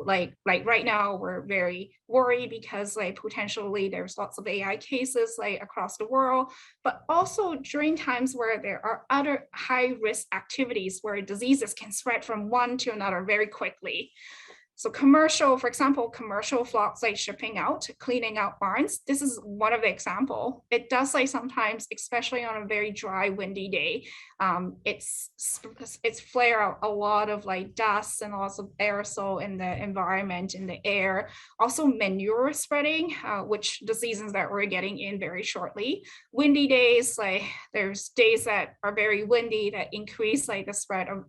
like right now, we're very worried because like potentially there's lots of AI cases like across the world, but also during times where there are other high risk activities where diseases can spread from one to another very quickly. So for example, commercial flocks like shipping out, cleaning out barns. This is one of the example. It does like sometimes, especially on a very dry, windy day, it's flare out a lot of like dust and lots of aerosol in the environment, in the air. Also manure spreading, which the seasons that we're getting in very shortly. Windy days, like there's days that are very windy that increase like the spread of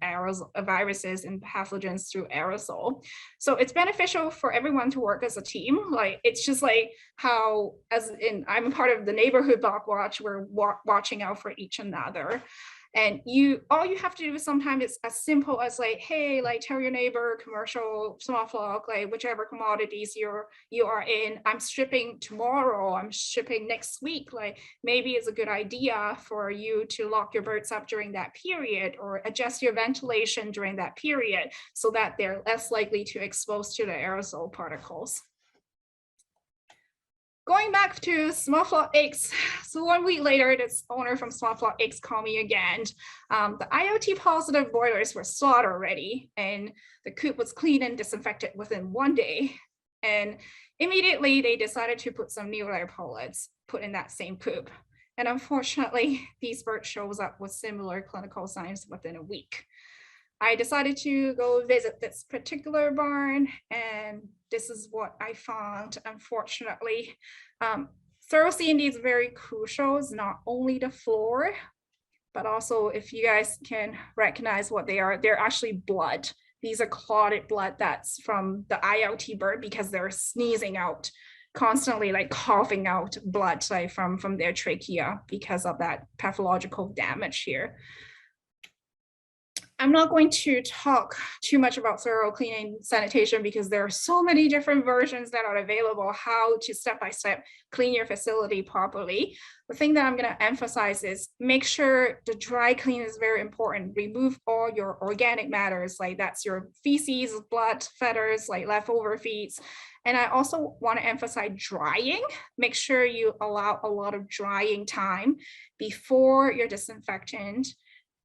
viruses and pathogens through aerosol. So it's beneficial for everyone to work as a team. Like it's just like how, I'm a part of the neighborhood dog watch, we're watching out for each another. And all you have to do is sometimes it's as simple as like, hey, like tell your neighbor, commercial, small flock, like whichever commodities you are in, I'm shipping tomorrow, I'm shipping next week. Like maybe it's a good idea for you to lock your birds up during that period or adjust your ventilation during that period so that they're less likely to expose to the aerosol particles. going back to small flock eggs. So 1 week later, this owner from small flock eggs called me again. The IoT positive broilers were slaughtered already, and the coop was cleaned and disinfected within 1 day. And immediately they decided to put some new layer pullets put in that same coop. And unfortunately, these birds shows up with similar clinical signs within a week. I decided to go visit this particular barn, and this is what I found. Unfortunately, thorough C&D is very crucial. It's not only the floor, but also if you guys can recognize what they are, they're actually blood. These are clotted blood that's from the IoT bird because they're sneezing out constantly, like coughing out blood like from their trachea because of that pathological damage here. I'm not going to talk too much about thorough cleaning sanitation because there are so many different versions that are available, how to step-by-step clean your facility properly. The thing that I'm going to emphasize is make sure the dry clean is very important. Remove all your organic matters, like that's your feces, blood, feathers, like leftover feeds. And I also want to emphasize drying. Make sure you allow a lot of drying time before your disinfectant,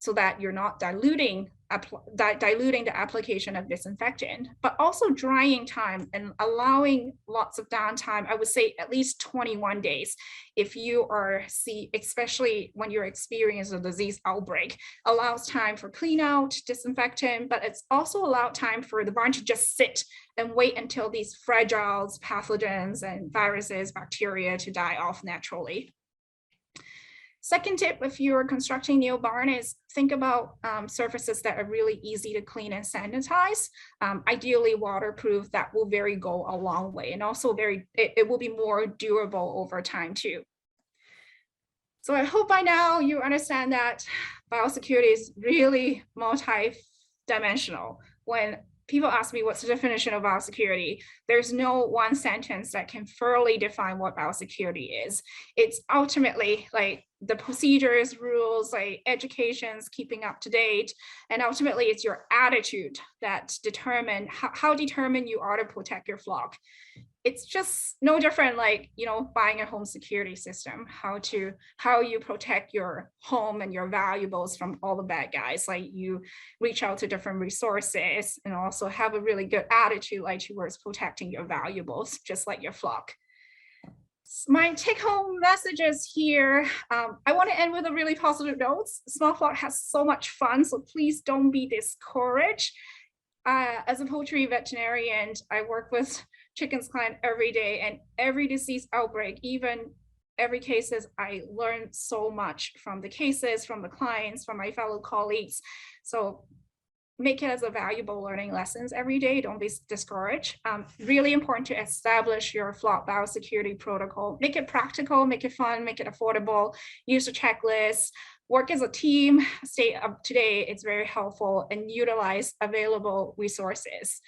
so that you're not diluting the application of disinfectant, but also drying time and allowing lots of downtime. I would say at least 21 days. If you are especially when you're experiencing a disease outbreak, allows time for clean out, disinfectant, but it's also allowed time for the barn to just sit and wait until these fragile pathogens and viruses, bacteria to die off naturally. Second tip, if you're constructing new barn, is think about surfaces that are really easy to clean and sanitize. Ideally waterproof, that will go a long way, and also it will be more durable over time too. So I hope by now you understand that biosecurity is really multi-dimensional. When people ask me what's the definition of biosecurity, there's no one sentence that can thoroughly define what biosecurity is. It's ultimately like the procedures, rules, like educations, keeping up to date, and ultimately it's your attitude that determine how determined you are to protect your flock. It's just no different, like, you know, buying a home security system, how you protect your home and your valuables from all the bad guys. Like you reach out to different resources and also have a really good attitude like towards protecting your valuables, just like your flock. My take-home messages here. I want to end with a really positive note. Small flock has so much fun, so please don't be discouraged. As a poultry veterinarian, I work with chickens client every day, and every disease outbreak, even every cases, I learn so much from the cases, from the clients, from my fellow colleagues. So make it as a valuable learning lessons every day. Don't be discouraged. Really important to establish your flock biosecurity protocol. Make it practical, make it fun, make it affordable. Use a checklist. Work as a team. Stay up to date. It's very helpful, and utilize available resources.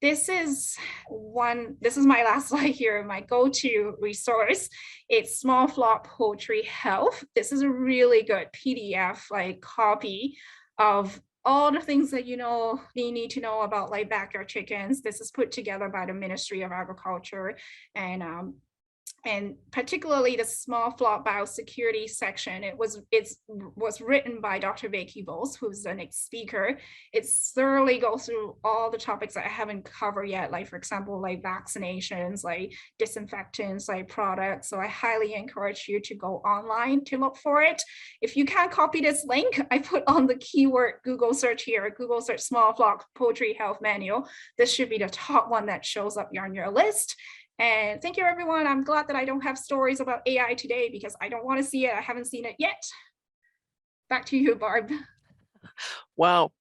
This is my last slide here, my go-to resource. It's Small Flock Poultry Health. This is a really good PDF like copy of all the things that you need to know about like backyard chickens. This is put together by the Ministry of Agriculture, and particularly the small flock biosecurity section. It was written by Dr. Vicky Bowles, who's the next speaker. It thoroughly goes through all the topics that I haven't covered yet, like for example, like vaccinations, like disinfectants, like products. So I highly encourage you to go online to look for it. If you can't copy this link, I put on the keyword Google search here, Google search small flock poultry health manual. This should be the top one that shows up on your list. And thank you, everyone. I'm glad that I don't have stories about AI today because I don't want to see it. I haven't seen it yet. Back to you, Barb.
Wow.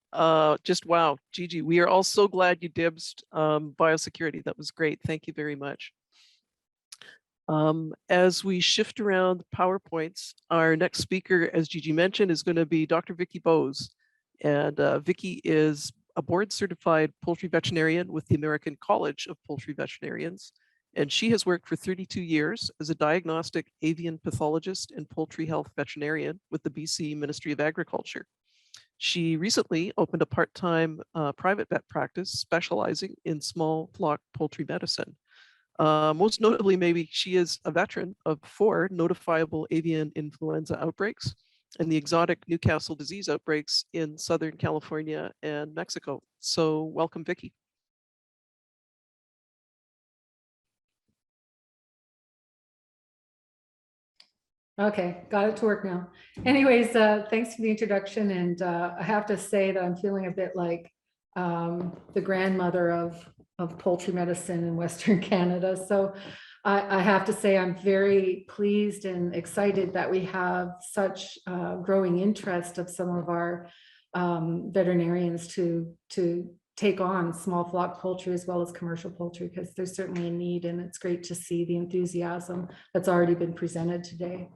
Just wow. Gigi, we are all so glad you dibsed biosecurity. That was great. Thank you very much. As we shift around PowerPoints, our next speaker, as Gigi mentioned, is going to be Dr. Vicky Bowles. And Vicky is a board certified poultry veterinarian with the American College of Poultry Veterinarians. And she has worked for 32 years as a diagnostic avian pathologist and poultry health veterinarian with the BC Ministry of Agriculture. She recently opened a part-time private vet practice specializing in small flock poultry medicine. Most notably, maybe she is a veteran of 4 notifiable avian influenza outbreaks and the exotic Newcastle disease outbreaks in Southern California and Mexico. So welcome, Vicki.
Okay, got it to work now. Anyways, thanks for the introduction. And I have to say that I'm feeling a bit like the grandmother of poultry medicine in Western Canada. So I have to say I'm very pleased and excited that we have such growing interest of some of our veterinarians to take on small flock poultry as well as commercial poultry, because there's certainly a need, and it's great to see the enthusiasm that's already been presented today.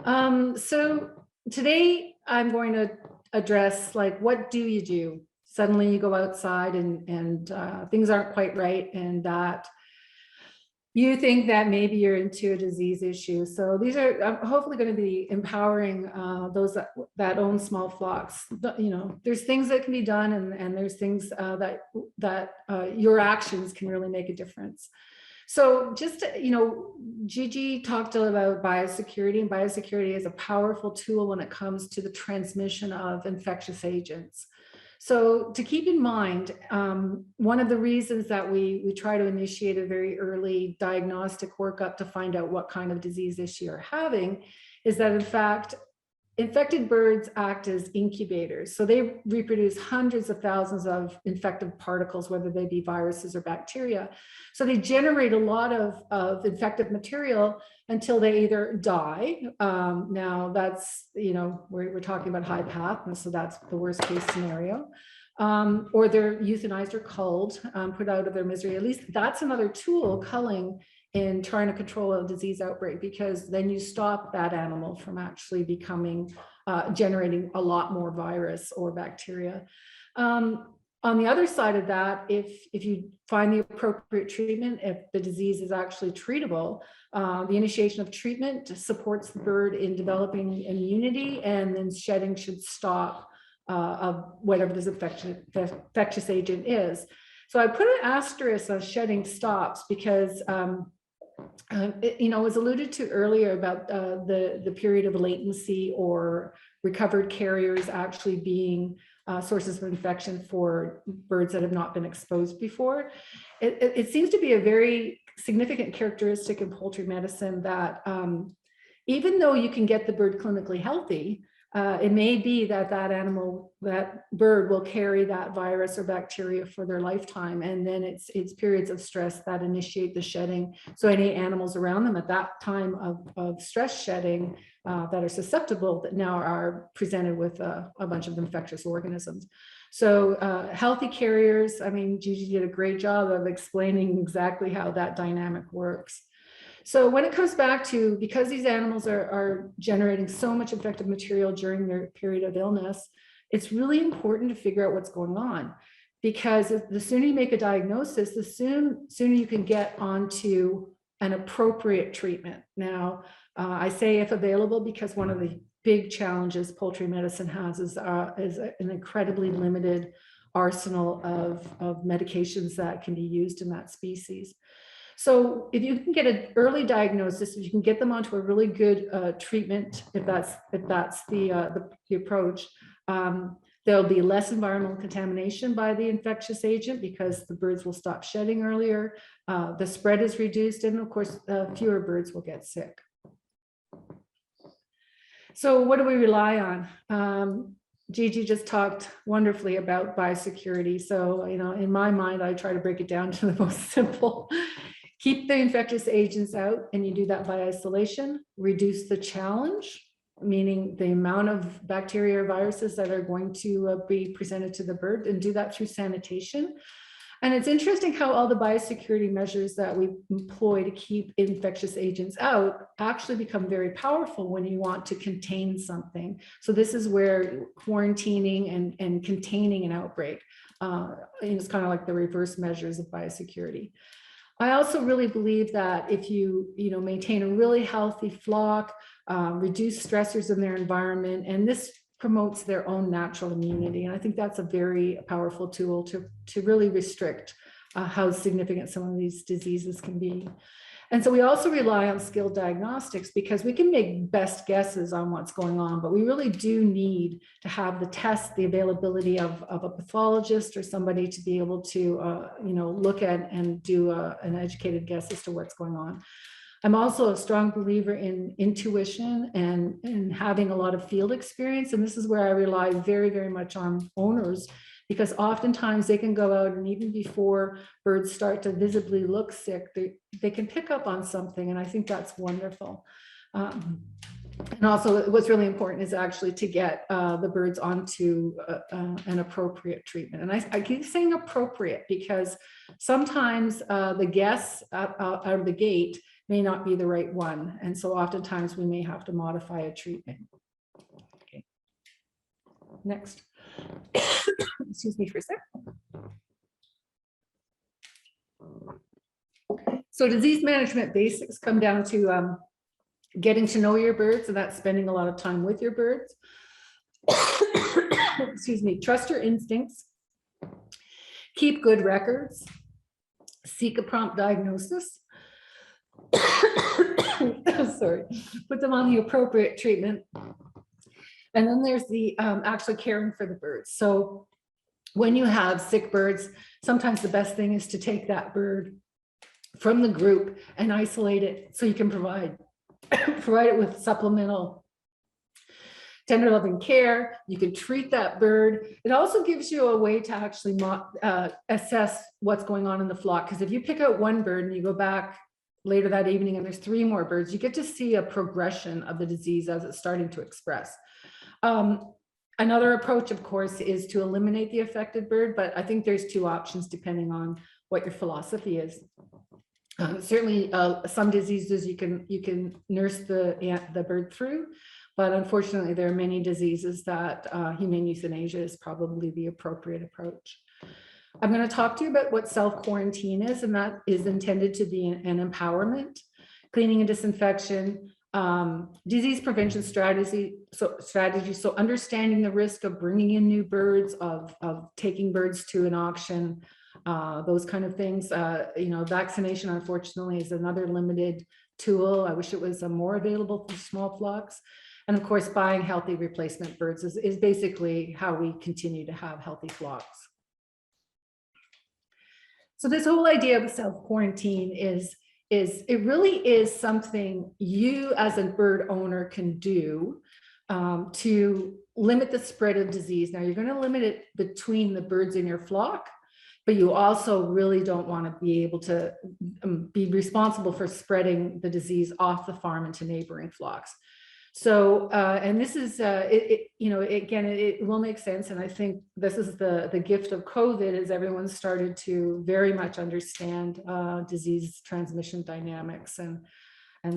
So today I'm going to address, like, what do you do? Suddenly you go outside and things aren't quite right, and that you think that maybe you're into a disease issue. So these are hopefully going to be empowering those that own small flocks. You know, there's things that can be done, and there's things that your actions can really make a difference. So just, you know, Gigi talked about biosecurity, and biosecurity is a powerful tool when it comes to the transmission of infectious agents. So to keep in mind, one of the reasons that we try to initiate a very early diagnostic workup to find out what kind of disease issue you're having is that, in fact, infected birds act as incubators. So they reproduce hundreds of thousands of infective particles, whether they be viruses or bacteria. So they generate a lot of infective material until they either die. Now that's, you know, we're talking about high path, and so that's the worst case scenario. Or they're euthanized or culled, put out of their misery. At least that's another tool, culling, in trying to control a disease outbreak, because then you stop that animal from actually becoming, generating a lot more virus or bacteria. On the other side of that, if you find the appropriate treatment, if the disease is actually treatable, the initiation of treatment supports the bird in developing immunity, and then shedding should stop of whatever this infectious agent is. So I put an asterisk on shedding stops because you know, it was alluded to earlier about the period of latency or recovered carriers actually being sources of infection for birds that have not been exposed before. It seems to be a very significant characteristic in poultry medicine that even though you can get the bird clinically healthy, it may be that that bird will carry that virus or bacteria for their lifetime, and then it's periods of stress that initiate the shedding. So any animals around them at that time of stress shedding that are susceptible, that now are presented with a bunch of infectious organisms. So healthy carriers, I mean, Gigi did a great job of explaining exactly how that dynamic works. So when it comes back to, because these animals are generating so much infective material during their period of illness, it's really important to figure out what's going on, because the sooner you make a diagnosis, the sooner you can get onto an appropriate treatment. Now, I say if available, because one of the big challenges poultry medicine has is an incredibly limited arsenal of medications that can be used in that species. So if you can get an early diagnosis, if you can get them onto a really good treatment, if that's the approach, there'll be less environmental contamination by the infectious agent because the birds will stop shedding earlier. The spread is reduced, and of course, fewer birds will get sick. So what do we rely on? Gigi just talked wonderfully about biosecurity. So, you know, in my mind, I try to break it down to the most simple. Keep the infectious agents out, and you do that by isolation. Reduce the challenge, meaning the amount of bacteria or viruses that are going to be presented to the bird, and do that through sanitation. And it's interesting how all the biosecurity measures that we employ to keep infectious agents out actually become very powerful when you want to contain something. So this is where quarantining and containing an outbreak, it's kind of like the reverse measures of biosecurity. I also really believe that if you maintain a really healthy flock, reduce stressors in their environment, and this promotes their own natural immunity. And I think that's a very powerful tool to really restrict how significant some of these diseases can be. And so we also rely on skilled diagnostics because we can make best guesses on what's going on, but we really do need to have the test, the availability of a pathologist or somebody to be able to, look at and do an educated guess as to what's going on. I'm also a strong believer in intuition and having a lot of field experience. And this is where I rely very, very much on owners, because oftentimes they can go out and even before birds start to visibly look sick, they can pick up on something. And I think that's wonderful. And also what's really important is actually to get the birds onto an appropriate treatment. And I keep saying appropriate because sometimes the guess out of the gate may not be the right one. And so oftentimes we may have to modify a treatment. Okay. Next. Excuse me for a second. So disease management basics come down to getting to know your birds, and that's spending a lot of time with your birds. Excuse me. Trust your instincts. Keep good records. Seek a prompt diagnosis. Sorry. Put them on the appropriate treatment. And then there's the actually caring for the birds. So when you have sick birds, sometimes the best thing is to take that bird from the group and isolate it so you can provide it with supplemental tender loving care. You can treat that bird. It also gives you a way to actually assess what's going on in the flock. Because if you pick out one bird and you go back later that evening and there's 3 more birds, you get to see a progression of the disease as it's starting to express. Another approach, of course, is to eliminate the affected bird, but I think there's 2 options depending on what your philosophy is. Certainly, some diseases you can nurse the bird through, but unfortunately, there are many diseases that humane euthanasia is probably the appropriate approach. I'm going to talk to you about what self-quarantine is, and that is intended to be an empowerment, cleaning and disinfection, disease prevention strategy. So understanding the risk of bringing in new birds, of taking birds to an auction, those kind of things. Vaccination, unfortunately, is another limited tool. I wish it was more available for small flocks. And of course, buying healthy replacement birds is basically how we continue to have healthy flocks. So this whole idea of self-quarantine is it really is something you as a bird owner can do to limit the spread of disease. Now you're going to limit it between the birds in your flock, but you also really don't want to be able to be responsible for spreading the disease off the farm into neighboring flocks. So, and this is, again, it will make sense. And I think this is the gift of COVID, is everyone started to very much understand disease transmission dynamics and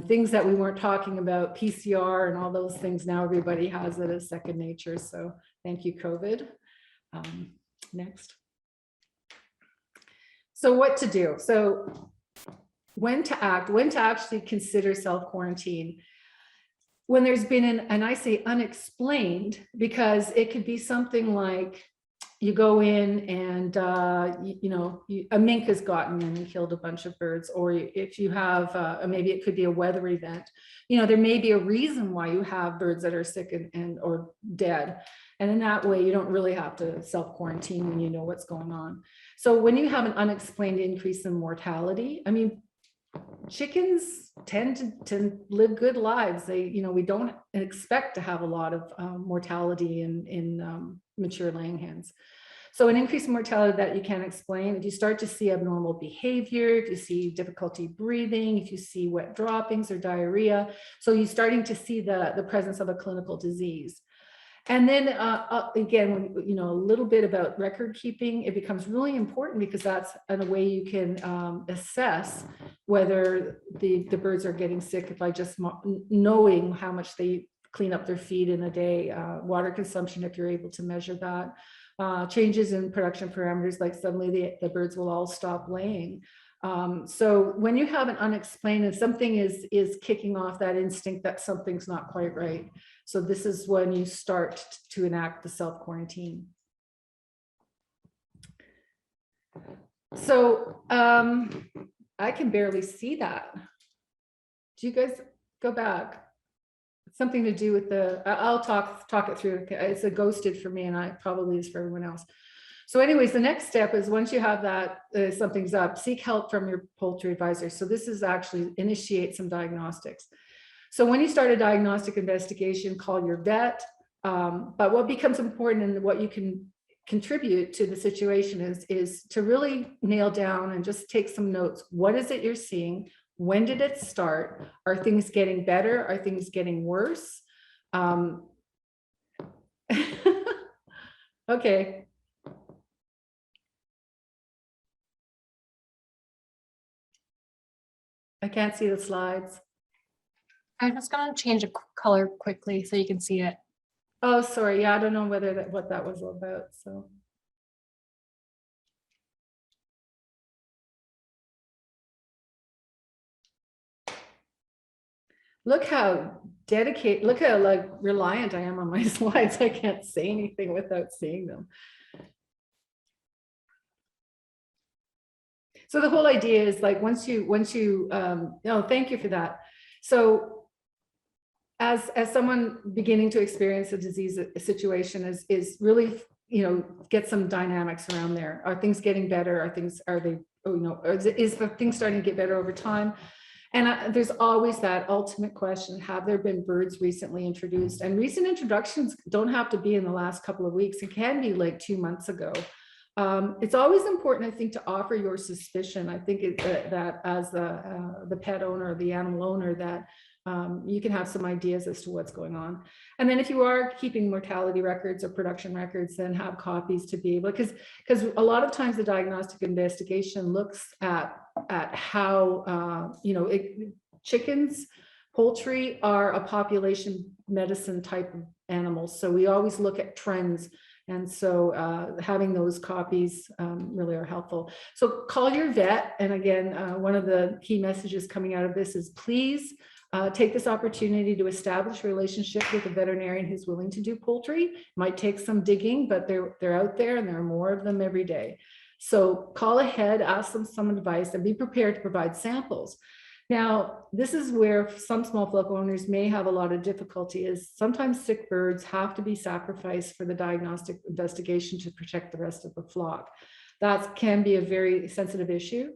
things that we weren't talking about, PCR and all those things. Now everybody has it as second nature. So thank you, COVID. Next. So what to do? So when to act, when to actually consider self-quarantine. When there's been and I say unexplained, because it could be something like you go in and a mink has gotten in and killed a bunch of birds, or if you have maybe it could be a weather event. There may be a reason why you have birds that are sick and or dead, and in that way you don't really have to self-quarantine when you know what's going on. So when you have an unexplained increase in mortality, I mean, chickens tend to live good lives. We don't expect to have a lot of mortality in mature laying hens. So an increase in mortality that you can't explain, if you start to see abnormal behavior, if you see difficulty breathing, if you see wet droppings or diarrhea, so you're starting to see the presence of a clinical disease. And then again, a little bit about record keeping, it becomes really important, because that's a way you can assess whether the birds are getting sick by just knowing how much they clean up their feed in a day, water consumption, if you're able to measure that, changes in production parameters, like suddenly the birds will all stop laying. So when you have an unexplained and something is kicking off that instinct that something's not quite right. So this is when you start to enact the self-quarantine. So I can barely see that. Do you guys go back? Something to do with I'll talk it through. It's a ghosted for me, and I probably is for everyone else. So anyways, the next step is once you have that, something's up, seek help from your poultry advisor. So this is actually initiate some diagnostics. So when you start a diagnostic investigation, call your vet. But what becomes important and what you can contribute to the situation is to really nail down and just take some notes. What is it you're seeing? When did it start? Are things getting better? Are things getting worse? Okay. I can't see the slides.
I'm just gonna change the color quickly so you can see it.
Oh, sorry. Yeah, I don't know whether what that was all about. So. Look how dedicated, look how like reliant I am on my slides. I can't say anything without seeing them. So the whole idea is like, once you no, thank you for that. So as someone beginning to experience a disease situation is really, get some dynamics around there. Are things getting better? Are they, is the thing starting to get better over time? And there's always that ultimate question, have there been birds recently introduced? And recent introductions don't have to be in the last couple of weeks. It can be like 2 months ago. It's always important, I think, to offer your suspicion. I think that as the pet owner or the animal owner, that you can have some ideas as to what's going on. And then if you are keeping mortality records or production records, then have copies to be able, because a lot of times the diagnostic investigation looks at how, chickens, poultry are a population medicine type of animals. So we always look at trends. And so having those copies really are helpful. So call your vet. And again, one of the key messages coming out of this is please take this opportunity to establish a relationship with a veterinarian who's willing to do poultry. Might take some digging, but they're out there and there are more of them every day. So call ahead, ask them some advice, and be prepared to provide samples. Now, this is where some small flock owners may have a lot of difficulty, is sometimes sick birds have to be sacrificed for the diagnostic investigation to protect the rest of the flock. That can be a very sensitive issue.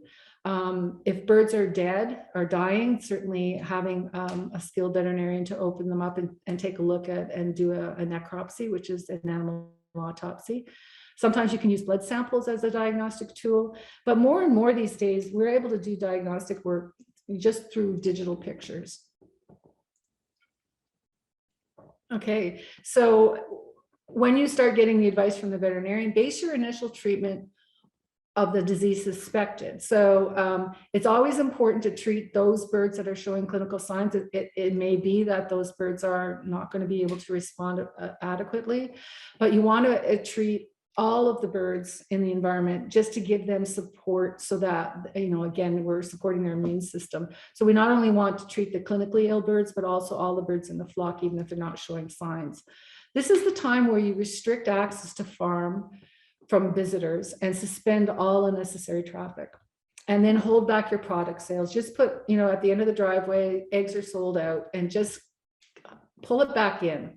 If birds are dead or dying, certainly having a skilled veterinarian to open them up and take a look at and do a necropsy, which is an animal autopsy. Sometimes you can use blood samples as a diagnostic tool, but more and more these days, we're able to do diagnostic work just through digital pictures. Okay, so when you start getting the advice from the veterinarian, base your initial treatment of the disease suspected. So it's always important to treat those birds that are showing clinical signs. It may be that those birds are not going to be able to respond adequately, but you want to treat all of the birds in the environment just to give them support so that, again, we're supporting their immune system. So we not only want to treat the clinically ill birds, but also all the birds in the flock, even if they're not showing signs. This is the time where you restrict access to farm from visitors and suspend all unnecessary traffic, and then hold back your product sales. Just put, at the end of the driveway, eggs are sold out, and just pull it back in.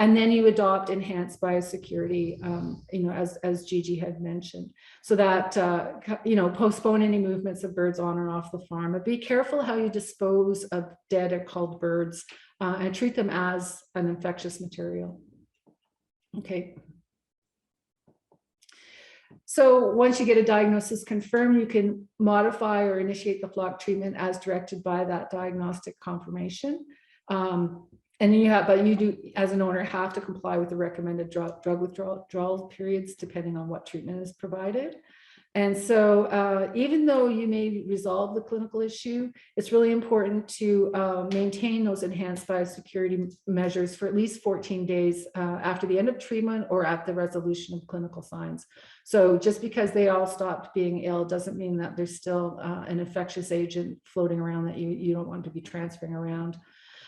And then you adopt enhanced biosecurity, as Gigi had mentioned, so that, postpone any movements of birds on or off the farm. But be careful how you dispose of dead or culled birds and treat them as an infectious material. Okay. So once you get a diagnosis confirmed, you can modify or initiate the flock treatment as directed by that diagnostic confirmation. And then you do, as an owner, have to comply with the recommended drug withdrawal periods, depending on what treatment is provided. And so even though you may resolve the clinical issue, it's really important to maintain those enhanced biosecurity measures for at least 14 days after the end of treatment or at the resolution of clinical signs. So just because they all stopped being ill doesn't mean that there's still an infectious agent floating around that you don't want to be transferring around.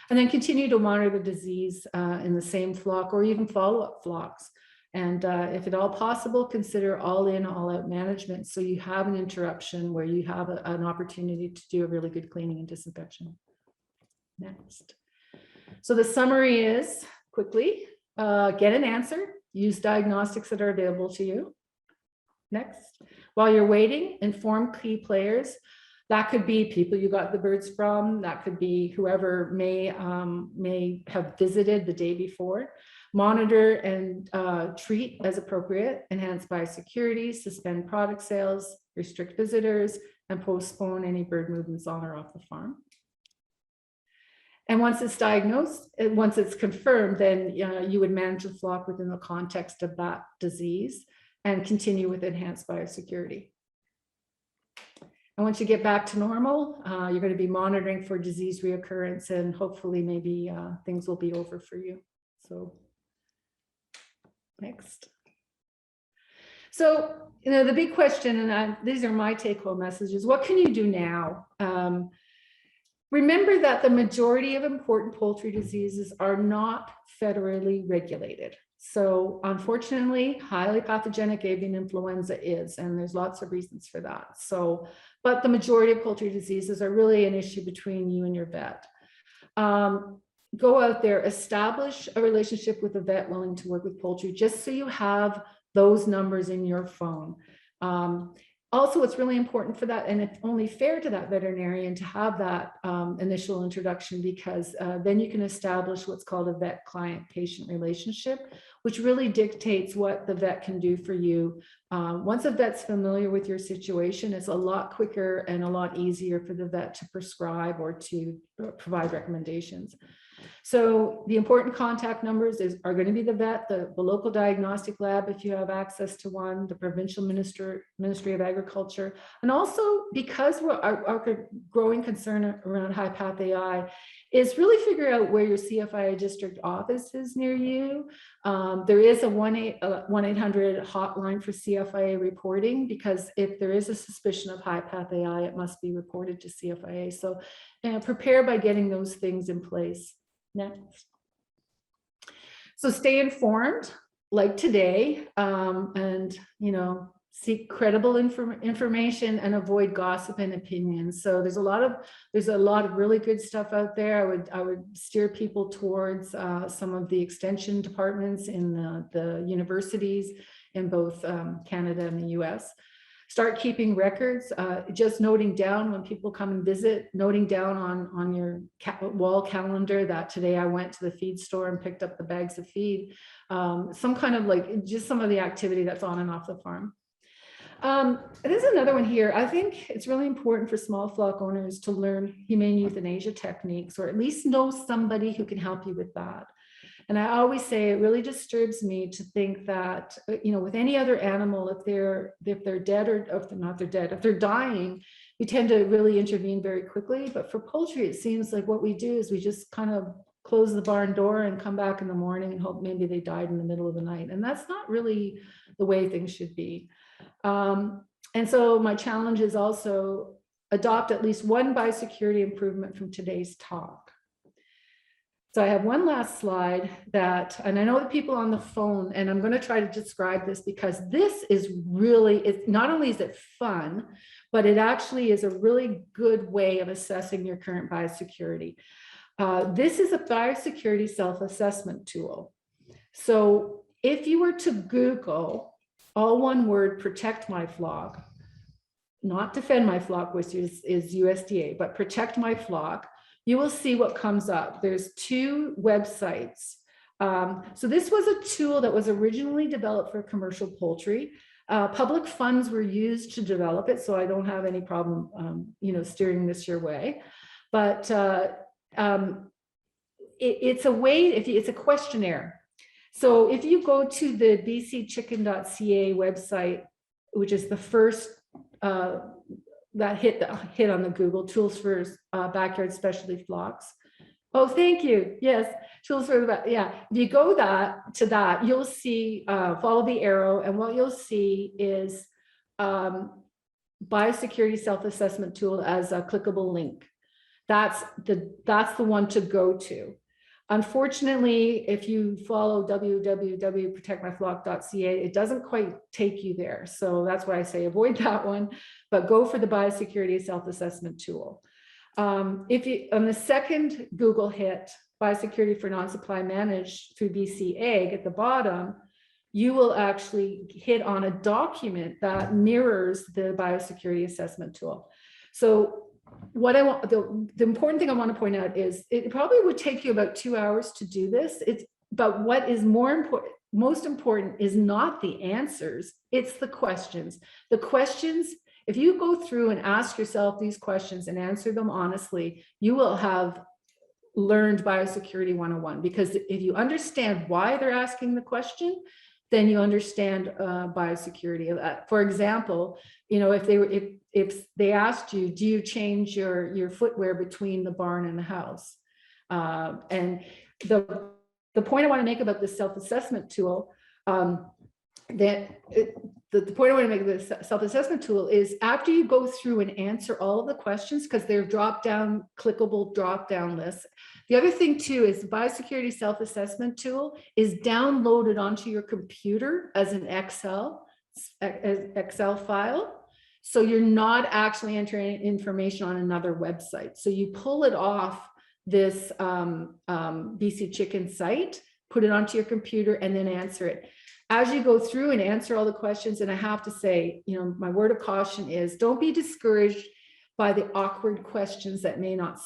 And then continue to monitor the disease in the same flock or even follow-up flocks. And if at all possible, consider all in, all out management. So you have an interruption where you have an opportunity to do a really good cleaning and disinfection. Next. So the summary is quickly, get an answer, use diagnostics that are available to you. Next. While you're waiting, inform key players. That could be people you got the birds from. That could be whoever may have visited the day before. Monitor and treat as appropriate, enhance biosecurity, suspend product sales, restrict visitors, and postpone any bird movements on or off the farm. And once it's diagnosed, once it's confirmed, then you would manage the flock within the context of that disease and continue with enhanced biosecurity. And once you get back to normal, you're going to be monitoring for disease reoccurrence, and hopefully maybe things will be over for you. So next. So, the big question, and these are my take-home messages, what can you do now? Remember that the majority of important poultry diseases are not federally regulated. So unfortunately, highly pathogenic avian influenza is, and there's lots of reasons for that. So, but the majority of poultry diseases are really an issue between you and your vet. Go out there, establish a relationship with a vet willing to work with poultry, just so you have those numbers in your phone. Also, it's really important for that, and it's only fair to that veterinarian to have that initial introduction, because then you can establish what's called a vet client-patient relationship, which really dictates what the vet can do for you. Once a vet's familiar with your situation, it's a lot quicker and a lot easier for the vet to prescribe or to provide recommendations. So the important contact numbers are going to be the vet, the local diagnostic lab, if you have access to one, the provincial Ministry of Agriculture. And also, because our growing concern around HPAI is really figure out where your CFIA district office is near you. There is a 1-800 hotline for CFIA reporting, because if there is a suspicion of HPAI, it must be reported to CFIA. So prepare by getting those things in place. Next. So stay informed, like today, and seek credible information and avoid gossip and opinions. So there's a lot of really good stuff out there. I would steer people towards some of the extension departments in the universities in both Canada and the US. Start keeping records, just noting down when people come and visit, noting down on your wall calendar that today I went to the feed store and picked up the bags of feed. Some kind of just some of the activity that's on and off the farm. There's another one here. I think it's really important for small flock owners to learn humane euthanasia techniques, or at least know somebody who can help you with that. And I always say it really disturbs me to think that, with any other animal, if they're dead, or if they're dying, we tend to really intervene very quickly. But for poultry, it seems like what we do is we just kind of close the barn door and come back in the morning and hope maybe they died in the middle of the night. And that's not really the way things should be. And so my challenge is also adopt at least one biosecurity improvement from today's talk. So I have one last slide and I know the people on the phone, and I'm going to try to describe this, because this is really, it's not only is it fun, but it actually is a really good way of assessing your current biosecurity. This is a biosecurity self-assessment tool. So if you were to Google, all one word, protect my flock, not defend my flock, which is USDA, but protect my flock, you will see what comes up. There's 2 websites. So this was a tool that was originally developed for commercial poultry. Public funds were used to develop it, so I don't have any problem, steering this your way. But it's a way, it's a questionnaire. So if you go to the bcchicken.ca website, which is the first that hit on the Google, tools for backyard specialty flocks. Oh, thank you. Yes, tools for the, yeah. If you go to that, you'll see, follow the arrow, and what you'll see is biosecurity self-assessment tool as a clickable link. That's the one to go to. Unfortunately, if you follow www.protectmyflock.ca, it doesn't quite take you there. So that's why I say avoid that one, but go for the biosecurity self-assessment tool. If you, on the second Google hit, biosecurity for non-supply managed through BC Ag at the bottom, you will actually hit on a document that mirrors the biosecurity assessment tool. So what I want, the important thing I want to point out is it probably would take you about 2 hours to do this. But what is most important is not the answers, it's the questions. The questions, if you go through and ask yourself these questions and answer them honestly, you will have learned Biosecurity 101, because if you understand why they're asking the question, then you understand biosecurity. For example, you know, if they asked you, do you change your footwear between the barn and the house? And the point I want to make about this self-assessment tool, the point I want to make of this self-assessment tool is after you go through and answer all of the questions, because they're clickable drop-down lists. The other thing too is the biosecurity self-assessment tool is downloaded onto your computer as an Excel file. So you're not actually entering information on another website. So you pull it off this BC Chicken site, put it onto your computer, and then answer it. As you go through and answer all the questions, and I have to say, you know, my word of caution is don't be discouraged by the awkward questions that may not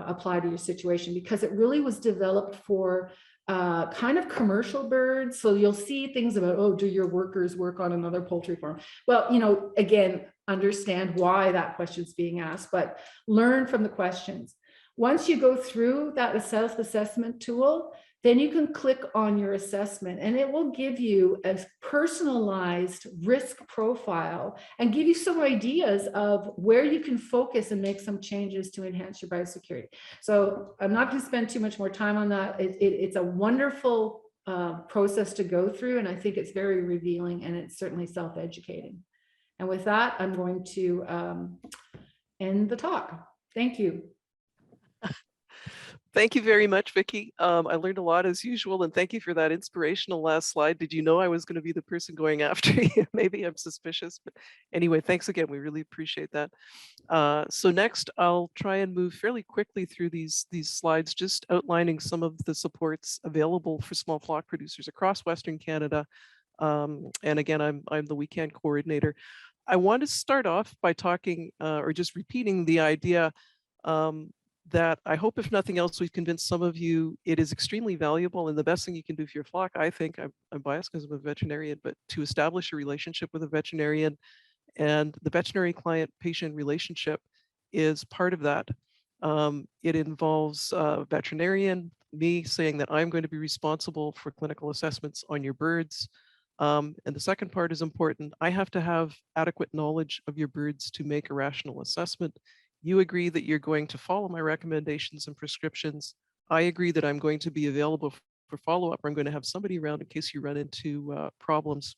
apply to your situation, because it really was developed for kind of commercial birds. So you'll see things about, oh, do your workers work on another poultry farm? Well, you know, again, understand why that question's being asked, but learn from the questions. Once you go through that self-assessment tool, then you can click on your assessment and it will give you a personalized risk profile and give you some ideas of where you can focus and make some changes to enhance your biosecurity. So I'm not going to spend too much more time on that. It's a wonderful process to go through, and I think it's very revealing, and it's certainly self-educating. And with that, I'm going to end the talk. Thank you.
Thank you very much, Vicki. I learned a lot as usual, and thank you for that inspirational last slide. Did you know I was going to be the person going after you? Maybe I'm suspicious, but anyway, thanks again. We really appreciate that. So next, I'll try and move fairly quickly through these slides, just outlining some of the supports available for small flock producers across Western Canada. And again, I'm the weekend coordinator. I want to start off by talking or just repeating the idea that I hope, if nothing else, we've convinced some of you it is extremely valuable, and the best thing you can do for your flock, I think, I'm biased because I'm a veterinarian, but to establish a relationship with a veterinarian, and the veterinary client-patient relationship is part of that. It involves a veterinarian, me saying that I'm going to be responsible for clinical assessments on your birds. And the second part is important. I have to have adequate knowledge of your birds to make a rational assessment. You agree that you're going to follow my recommendations and prescriptions. I agree that I'm going to be available for follow-up. I'm going to have somebody around in case you run into problems.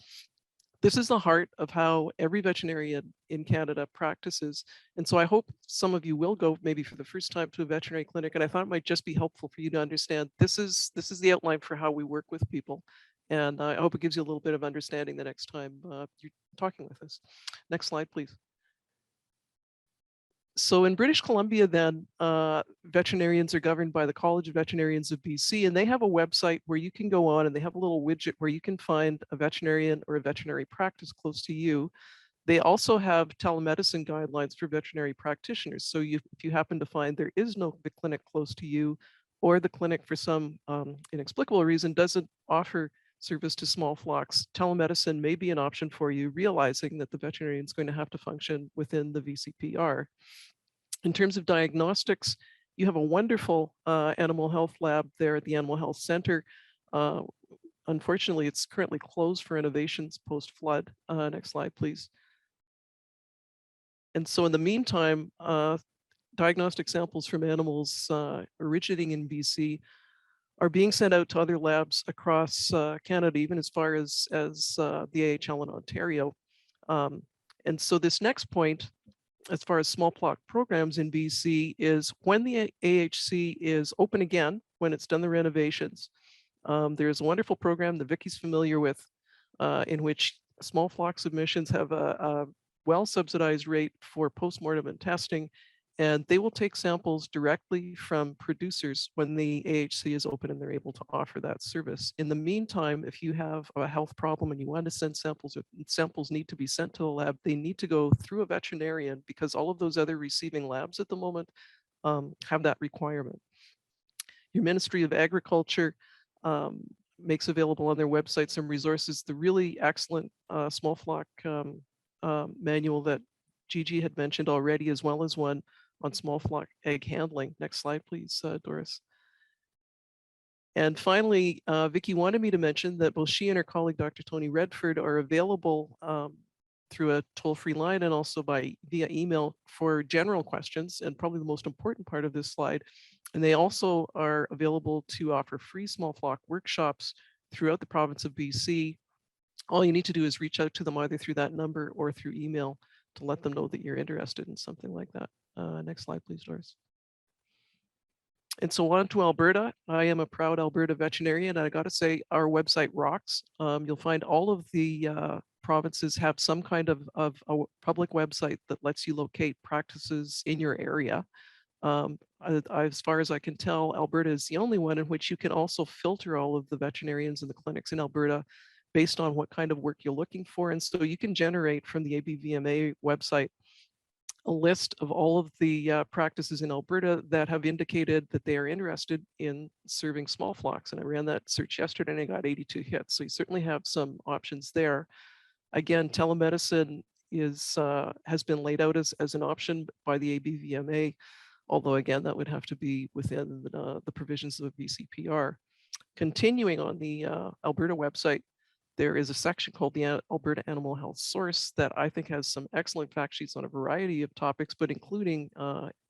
This is the heart of how every veterinarian in Canada practices. And so I hope some of you will go maybe for the first time to a veterinary clinic. And I thought it might just be helpful for you to understand this is the outline for how we work with people. And I hope it gives you a little bit of understanding the next time you're talking with us. Next slide, please. So in British Columbia, then, veterinarians are governed by the College of Veterinarians of BC, and they have a website where you can go on and they have a little widget where you can find a veterinarian or a veterinary practice close to you. They also have telemedicine guidelines for veterinary practitioners. So if you happen to find there is no clinic close to you, or the clinic for some inexplicable reason doesn't offer service to small flocks, telemedicine may be an option for you, realizing that the veterinarian is going to have to function within the VCPR. In terms of diagnostics, you have a wonderful animal health lab there at the Animal Health Center. Unfortunately, it's currently closed for renovations post-flood. Next slide, please. And so in the meantime, diagnostic samples from animals originating in BC are being sent out to other labs across Canada, even as far as the AHL in Ontario. And so this next point as far as small flock programs in BC is when the AHC is open again, when it's done the renovations, there's a wonderful program that Vicky's familiar with, in which small flock submissions have a well-subsidized rate for postmortem and testing, and they will take samples directly from producers when the AHC is open and they're able to offer that service. In the meantime, if you have a health problem and you want to send samples, or samples need to be sent to the lab, they need to go through a veterinarian because all of those other receiving labs at the moment have that requirement. Your Ministry of Agriculture makes available on their website some resources, the really excellent small flock manual that Gigi had mentioned already, as well as one on small flock egg handling. Next slide, please, Doris. And finally, Vicky wanted me to mention that both she and her colleague, Dr. Tony Redford, are available through a toll-free line and also via email for general questions, and probably the most important part of this slide. And they also are available to offer free small flock workshops throughout the province of BC. All you need to do is reach out to them either through that number or through email to let them know that you're interested in something like that. Next slide, please, Doris. And so on to Alberta. I am a proud Alberta veterinarian, and I got to say, our website rocks. You'll find all of the provinces have some kind of a public website that lets you locate practices in your area. As far as I can tell, Alberta is the only one in which you can also filter all of the veterinarians and the clinics in Alberta based on what kind of work you're looking for. And so you can generate from the ABVMA website a list of all of the practices in Alberta that have indicated that they are interested in serving small flocks. And I ran that search yesterday and I got 82 hits. So you certainly have some options there. Again, telemedicine has been laid out as an option by the ABVMA, although again, that would have to be within the provisions of BCPR. Continuing on the Alberta website, there is a section called the Alberta Animal Health Source that I think has some excellent fact sheets on a variety of topics, but including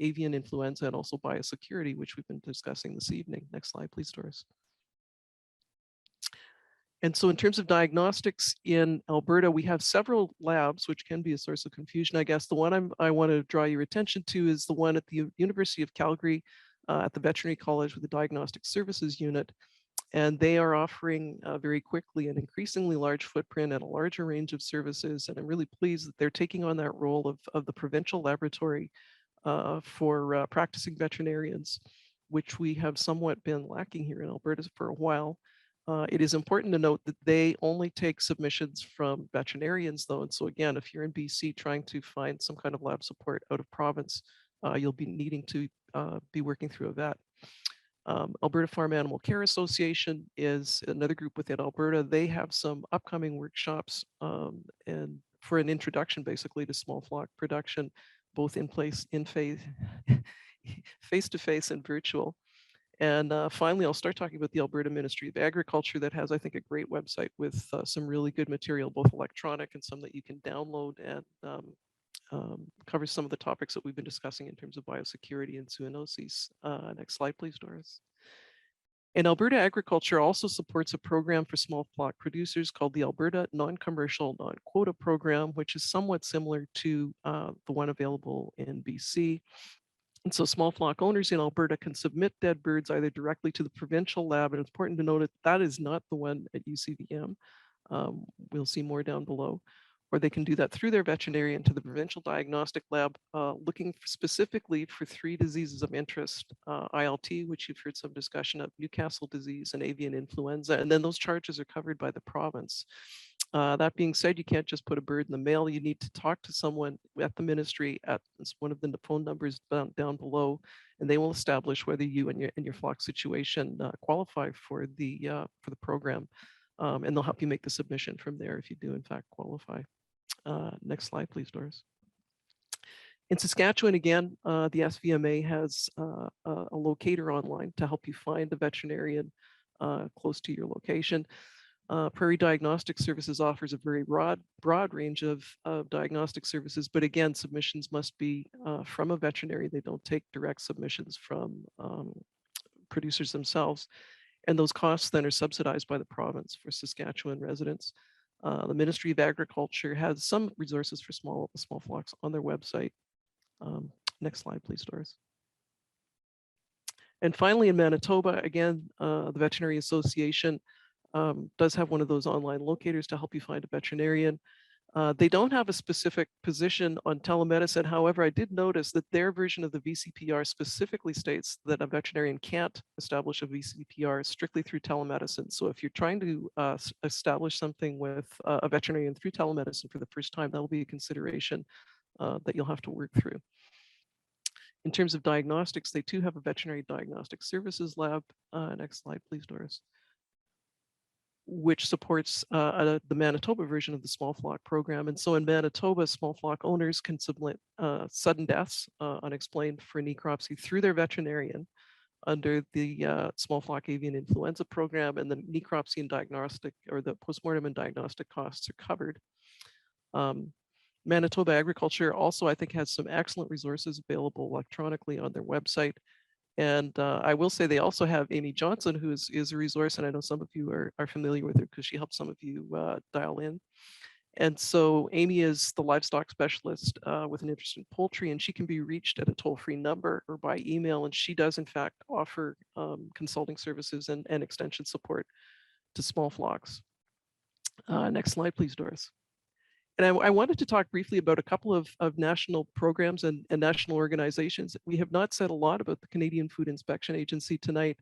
avian influenza and also biosecurity, which we've been discussing this evening. Next slide, please, Doris. And so in terms of diagnostics in Alberta, we have several labs, which can be a source of confusion. I guess the one I want to draw your attention to is the one at the University of Calgary at the Veterinary College with the Diagnostic Services Unit. And they are offering very quickly an increasingly large footprint and a larger range of services. And I'm really pleased that they're taking on that role of the provincial laboratory for practicing veterinarians, which we have somewhat been lacking here in Alberta for a while. It is important to note that they only take submissions from veterinarians, though. And so again, if you're in BC trying to find some kind of lab support out of province, you'll be needing to be working through a vet. Alberta Farm Animal Care Association is another group within Alberta. They have some upcoming workshops and for an introduction basically to small flock production, both in face-to-face and virtual. And finally, I'll start talking about the Alberta Ministry of Agriculture that has, I think, a great website with some really good material, both electronic and some that you can download, and covers some of the topics that we've been discussing in terms of biosecurity and zoonoses. Next slide, please, Doris. And Alberta Agriculture also supports a program for small flock producers called the Alberta Non-Commercial Non-Quota Program, which is somewhat similar to the one available in BC. And so small flock owners in Alberta can submit dead birds either directly to the provincial lab, and it's important to note that that is not the one at UCVM. We'll see more down below. Or they can do that through their veterinarian to the provincial diagnostic lab, looking specifically for 3 diseases of interest, ILT, which you've heard some discussion of, Newcastle disease, and avian influenza, and then those charges are covered by the province. That being said, you can't just put a bird in the mail. You need to talk to someone at the ministry at one of the phone numbers down below, and they will establish whether you and your flock situation qualify for the program, and they'll help you make the submission from there if you do in fact qualify. Next slide, please, Doris. In Saskatchewan, again, the SVMA has a locator online to help you find a veterinarian close to your location. Prairie Diagnostic Services offers a very broad range of diagnostic services, but again, submissions must be from a veterinary. They don't take direct submissions from producers themselves. And those costs then are subsidized by the province for Saskatchewan residents. The Ministry of Agriculture has some resources for small flocks on their website. Next slide, please, Doris. And finally, in Manitoba, again, the Veterinary Association does have one of those online locators to help you find a veterinarian. They don't have a specific position on telemedicine. However, I did notice that their version of the VCPR specifically states that a veterinarian can't establish a VCPR strictly through telemedicine. So if you're trying to establish something with a veterinarian through telemedicine for the first time, that'll be a consideration that you'll have to work through. In terms of diagnostics, they too have a veterinary diagnostic services lab. Next slide, please, Doris. Which supports the Manitoba version of the small flock program. And so in Manitoba, small flock owners can submit sudden deaths unexplained for necropsy through their veterinarian under the small flock avian influenza program, and the necropsy and diagnostic, or the postmortem and diagnostic costs are covered. Manitoba Agriculture also, I think, has some excellent resources available electronically on their website. And I will say they also have Amy Johnson, who is a resource, and I know some of you are familiar with her because she helped some of you dial in. And so Amy is the livestock specialist with an interest in poultry, and she can be reached at a toll-free number or by email. And she does, in fact, offer consulting services and extension support to small flocks. Next slide, please, Doris. And I wanted to talk briefly about a couple of national programs and national organizations. We have not said a lot about the Canadian Food Inspection Agency tonight,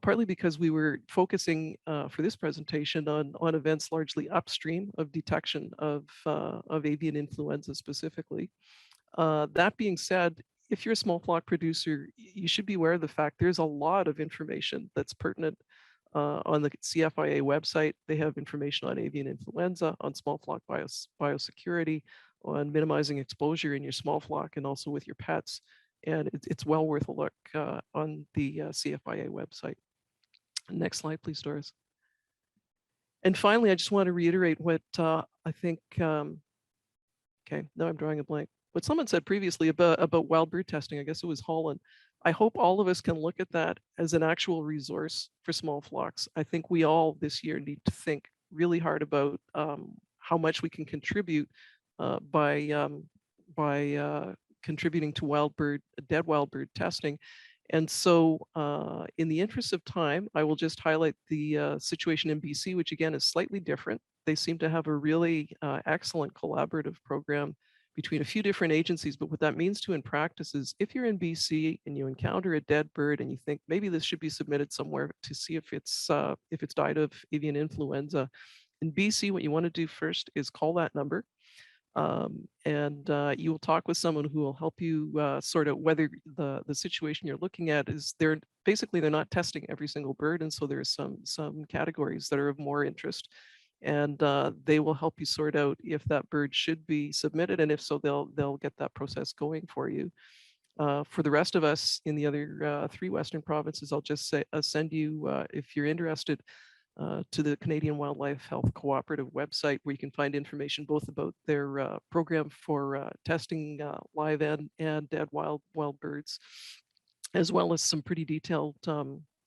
partly because we were focusing for this presentation on events largely upstream of detection of avian influenza specifically. That being said, if you're a small flock producer, you should be aware of the fact there's a lot of information that's pertinent on the CFIA website. They have information on avian influenza, on small flock biosecurity, on minimizing exposure in your small flock and also with your pets. And it's well worth a look on the CFIA website. Next slide, please, Doris. And finally, I just want to reiterate what I think, okay, now I'm drawing a blank. What someone said previously about wild bird testing, I guess it was Holland. I hope all of us can look at that as an actual resource for small flocks. I think we all this year need to think really hard about how much we can contribute by contributing to dead wild bird testing. And so in the interest of time, I will just highlight the situation in BC, which again is slightly different. They seem to have a really excellent collaborative program between a few different agencies. But what that means in practice is if you're in BC and you encounter a dead bird and you think maybe this should be submitted somewhere to see if it's died of avian influenza, in BC, what you want to do first is call that number. And you will talk with someone who will help you sort out whether the situation you're looking at is they're not testing every single bird. And so there's some categories that are of more interest. And they will help you sort out if that bird should be submitted, and if so, they'll get that process going for you. For the rest of us in the other 3 Western provinces, I'll just say send you, if you're interested, to the Canadian Wildlife Health Cooperative website, where you can find information both about their program for testing live and dead wild birds, as well as some pretty detailed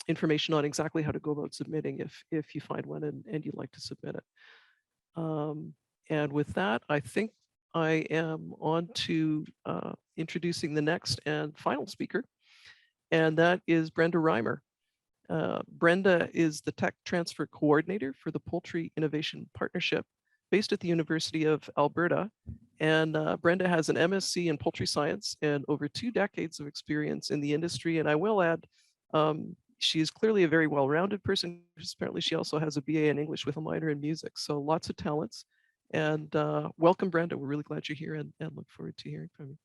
information on exactly how to go about submitting if you find one and you'd like to submit it. And with that, I think I am on to introducing the next and final speaker, and that is Brenda Reimer. Brenda is the Tech Transfer Coordinator for the Poultry Innovation Partnership based at the University of Alberta. And Brenda has an MSc in Poultry Science and over 2 decades of experience in the industry. And I will add, she is clearly a very well-rounded person. Apparently, she also has a BA in English with a minor in music. So lots of talents. And welcome, Brenda. We're really glad you're here and look forward to hearing from you.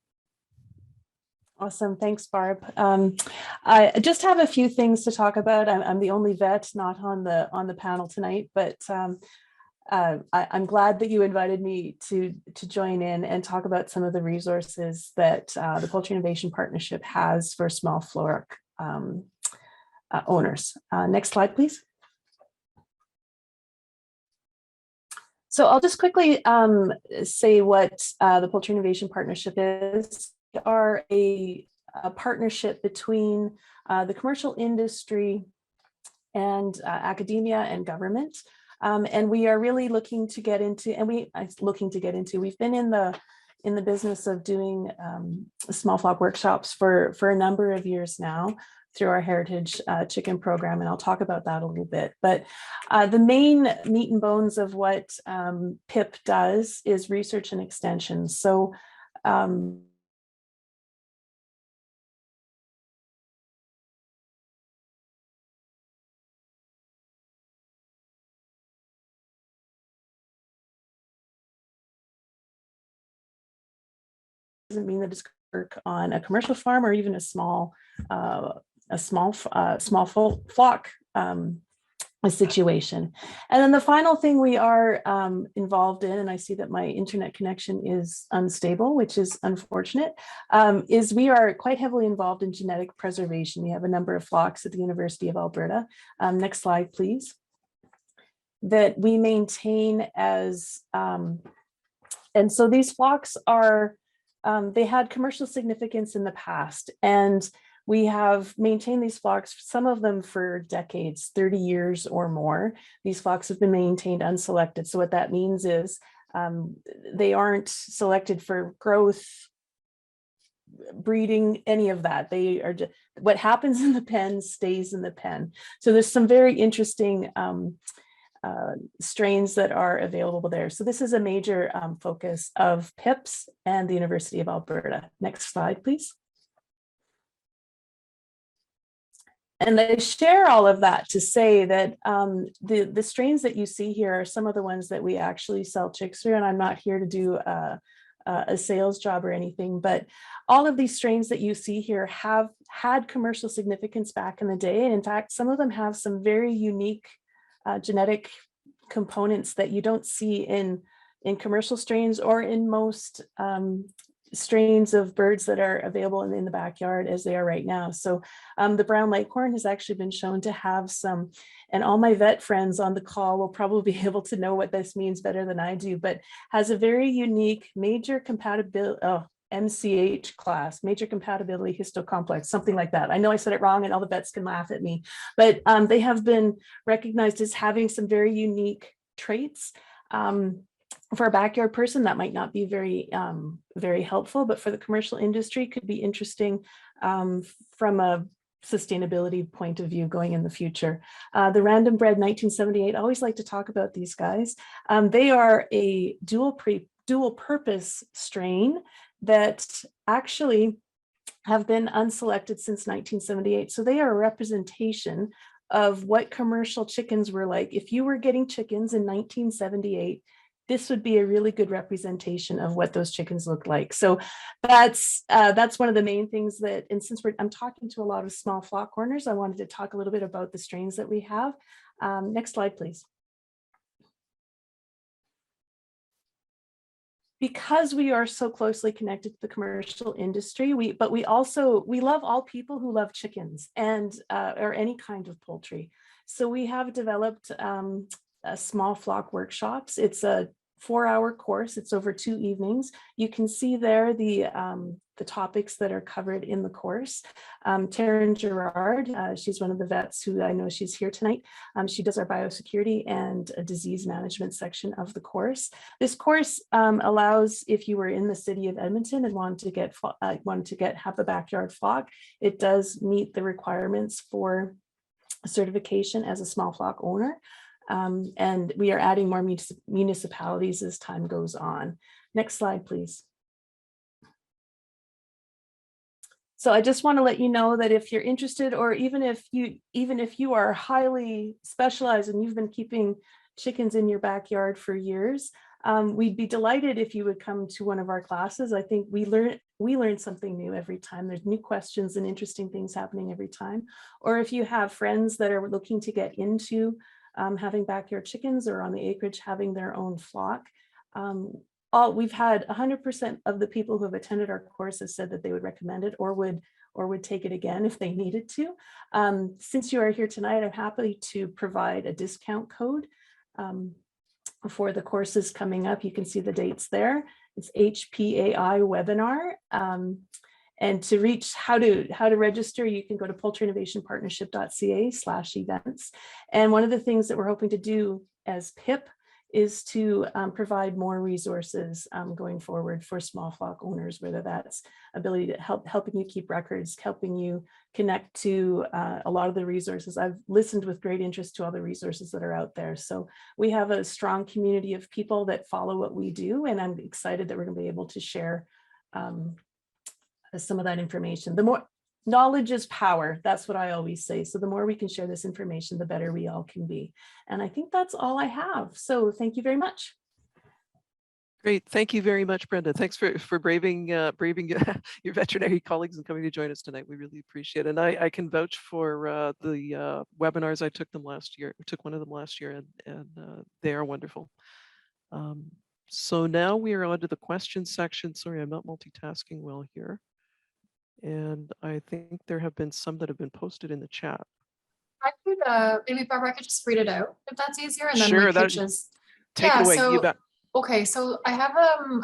Awesome. Thanks, Barb. I just have a few things to talk about. I'm the only vet not on the panel tonight, but I'm glad that you invited me to join in and talk about some of the resources that the Poultry Innovation Partnership has for small flock owners. Next slide, please. So I'll just quickly say what the Poultry Innovation Partnership is. We are a partnership between the commercial industry and academia and government. And we are really looking to get into, we've been in in the business of doing small flock workshops for a number of years now through our heritage chicken program, and I'll talk about that a little bit. But the main meat and bones of what PIP does is research and extension. So doesn't mean that it's work on a commercial farm or even a small flock situation. And then the final thing we are involved in, and I see that my internet connection is unstable, which is unfortunate, is we are quite heavily involved in genetic preservation. We have a number of flocks at the University of Alberta. Next slide, please. That we maintain as, and so these flocks are, they had commercial significance in the past, and we have maintained these flocks, some of them for decades, 30 years or more. These flocks have been maintained unselected. So what that means is they aren't selected for growth, breeding, any of that. They are just, what happens in the pen stays in the pen. So there's some very interesting strains that are available there. So this is a major focus of PIPS and the University of Alberta. Next slide, please. And I share all of that to say that the strains that you see here are some of the ones that we actually sell chicks through, and I'm not here to do a sales job or anything, but all of these strains that you see here have had commercial significance back in the day. And in fact, some of them have some very unique genetic components that you don't see in commercial strains or in most strains of birds that are available in the backyard as they are right now. So the brown leghorn has actually been shown to have some, and all my vet friends on the call will probably be able to know what this means better than I do, but has a very unique major compatibility, MCH class, major compatibility histocomplex, something like that. I know I said it wrong and all the vets can laugh at me, but they have been recognized as having some very unique traits. For a backyard person, that might not be very helpful, but for the commercial industry could be interesting from a sustainability point of view going in the future. The random bred 1978, I always like to talk about these guys. They are a dual purpose strain that actually have been unselected since 1978. So they are a representation of what commercial chickens were like. If you were getting chickens in 1978, this would be a really good representation of what those chickens look like. So that's one of the main things that, and since I'm talking to a lot of small flock owners, I wanted to talk a little bit about the strains that we have. Next slide, please. Because we are so closely connected to the commercial industry, we love all people who love chickens and or any kind of poultry. So we have developed small flock workshops. It's a 4-hour course. It's over 2 evenings. You can see there the topics that are covered in the course. Taryn Gerard, she's one of the vets who I know she's here tonight. She does our biosecurity and a disease management section of the course. This course allows, if you were in the city of Edmonton and wanted to have a backyard flock, it does meet the requirements for certification as a small flock owner. And we are adding more municipalities as time goes on. Next slide, please. So I just want to let you know that if you're interested, or even if you are highly specialized and you've been keeping chickens in your backyard for years, we'd be delighted if you would come to one of our classes. I think we learn something new every time. There's new questions and interesting things happening every time. Or if you have friends that are looking to get into having backyard chickens or on the acreage having their own flock. We've had 100% of the people who have attended our courses said that they would recommend it or would take it again if they needed to. Since you are here tonight, I'm happy to provide a discount code for the courses coming up. You can see the dates there. It's HPAI webinar. And to reach how to register, you can go to poultryinnovationpartnership.ca/events. And one of the things that we're hoping to do as PIP is to provide more resources going forward for small flock owners, whether that's ability to helping you keep records, helping you connect to a lot of the resources. I've listened with great interest to all the resources that are out there. So we have a strong community of people that follow what we do, and I'm excited that we're going to be able to share some of that information. The more knowledge is power. That's what I always say. So the more we can share this information, the better we all can be. And I think that's all I have. So thank you very much.
Great. Thank you very much, Brenda. Thanks for braving your veterinary colleagues and coming to join us tonight. We really appreciate it. And I can vouch for the webinars. I took them last year. I took one of them last year, and they are wonderful. So now we are on to the question section. Sorry, I'm not multitasking well here. And I think there have been some that have been posted in the chat.
I could, maybe Barbara, I could just read it out if that's easier, and then
Sure,
we could just
take it away. You bet.
Okay, so I have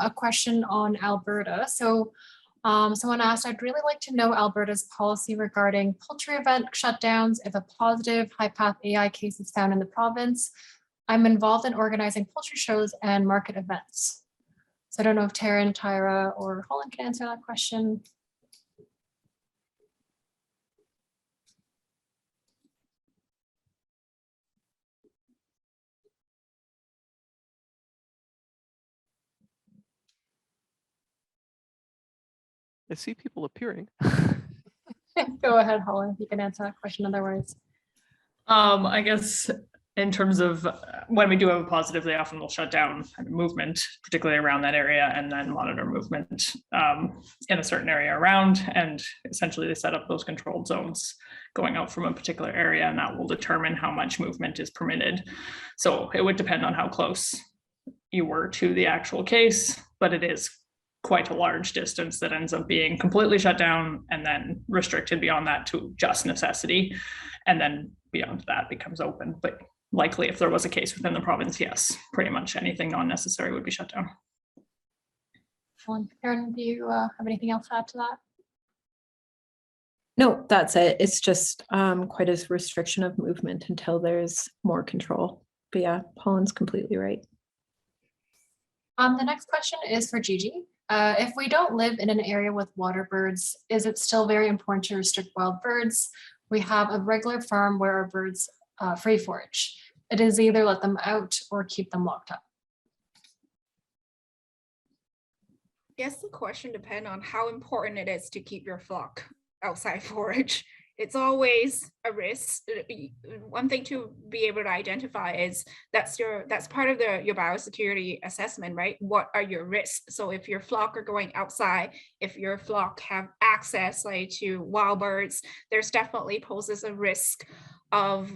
a question on Alberta. So someone asked, I'd really like to know Alberta's policy regarding poultry event shutdowns if a positive HPAI case is found in the province. I'm involved in organizing poultry shows and market events. So I don't know if Taryn, Tyra, or Holland can answer that question.
I see people appearing.
Go ahead, Holland, if you can answer that question otherwise.
I guess in terms of when we do have a positive, they often will shut down movement, particularly around that area, and then monitor movement in a certain area around. And essentially they set up those controlled zones going out from a particular area, and that will determine how much movement is permitted. So it would depend on how close you were to the actual case, but it is quite a large distance that ends up being completely shut down and then restricted beyond that to just necessity. And then beyond that becomes open. But likely if there was a case within the province, yes, pretty much anything non-necessary would be shut down.
Erin, do you have anything else to add to that?
No, that's it. It's just quite a restriction of movement until there's more control. But yeah, Pauline's completely right.
The next question is for Gigi. If we don't live in an area with water birds, is it still very important to restrict wild birds? We have a regular farm where our birds free forage. It is either let them out or keep them locked up.
I guess the question depends on how important it is to keep your flock outside forage. It's always a risk. One thing to be able to identify is that's part of your biosecurity assessment, right? What are your risks? So if your flock are going outside, if your flock have access like to wild birds, there's definitely poses a risk of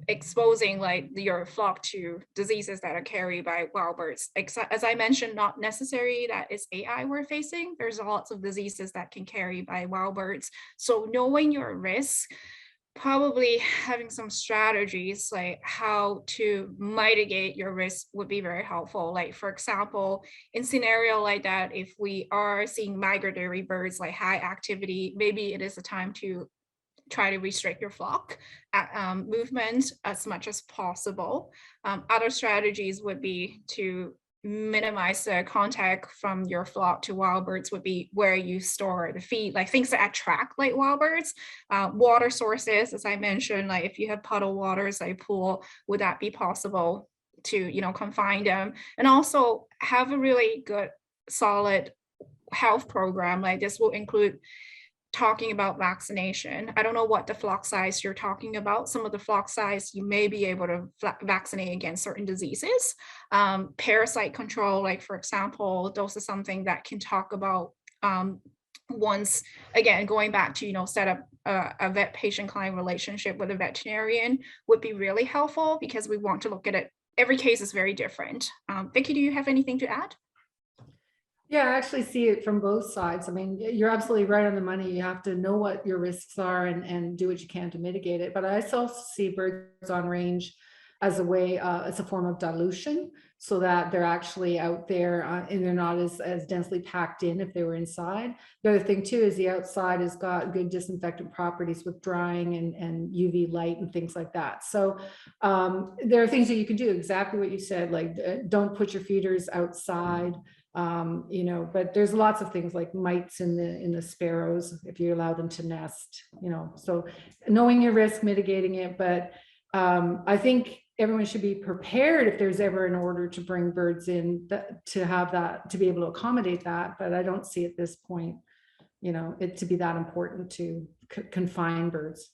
exposing like your flock to diseases that are carried by wild birds. As I mentioned, not necessarily that it's AI we're facing. There's lots of diseases that can carry by wild birds. So knowing your risk, probably having some strategies like how to mitigate your risk would be very helpful. Like for example, in scenario like that, if we are seeing migratory birds like high activity, maybe it is a time to try to restrict your flock movement as much as possible. Other strategies would be to minimize the contact from your flock to wild birds would be where you store the feed, like things that attract like wild birds. Water sources, as I mentioned, like if you have puddle waters like pool, would that be possible to confine them? And also have a really good solid health program. Like this will include talking about vaccination. I don't know what the flock size you're talking about. Some of the flock size you may be able to vaccinate against certain diseases. Parasite control, like for example, those are something that can talk about once again, going back to set up a vet patient client relationship with a veterinarian would be really helpful because we want to look at it. Every case is very different. Vicki, do you have anything to add?
Yeah, I actually see it from both sides. I mean, you're absolutely right on the money. You have to know what your risks are and do what you can to mitigate it. But I also see birds on range as a way, as a form of dilution. so that they're actually out there and they're not as densely packed in if they were inside. The other thing too is the outside has got good disinfectant properties with drying and UV light and things like that. So there are things that you can do, exactly what you said, like don't put your feeders outside. You know, but there's lots of things like mites in the sparrows if you allow them to nest, you know, so knowing your risk, mitigating it. But I think everyone should be prepared if there's ever an order to bring birds in, to have that, to be able to accommodate that. But I don't see at this point, you know, it to be that important to confine birds.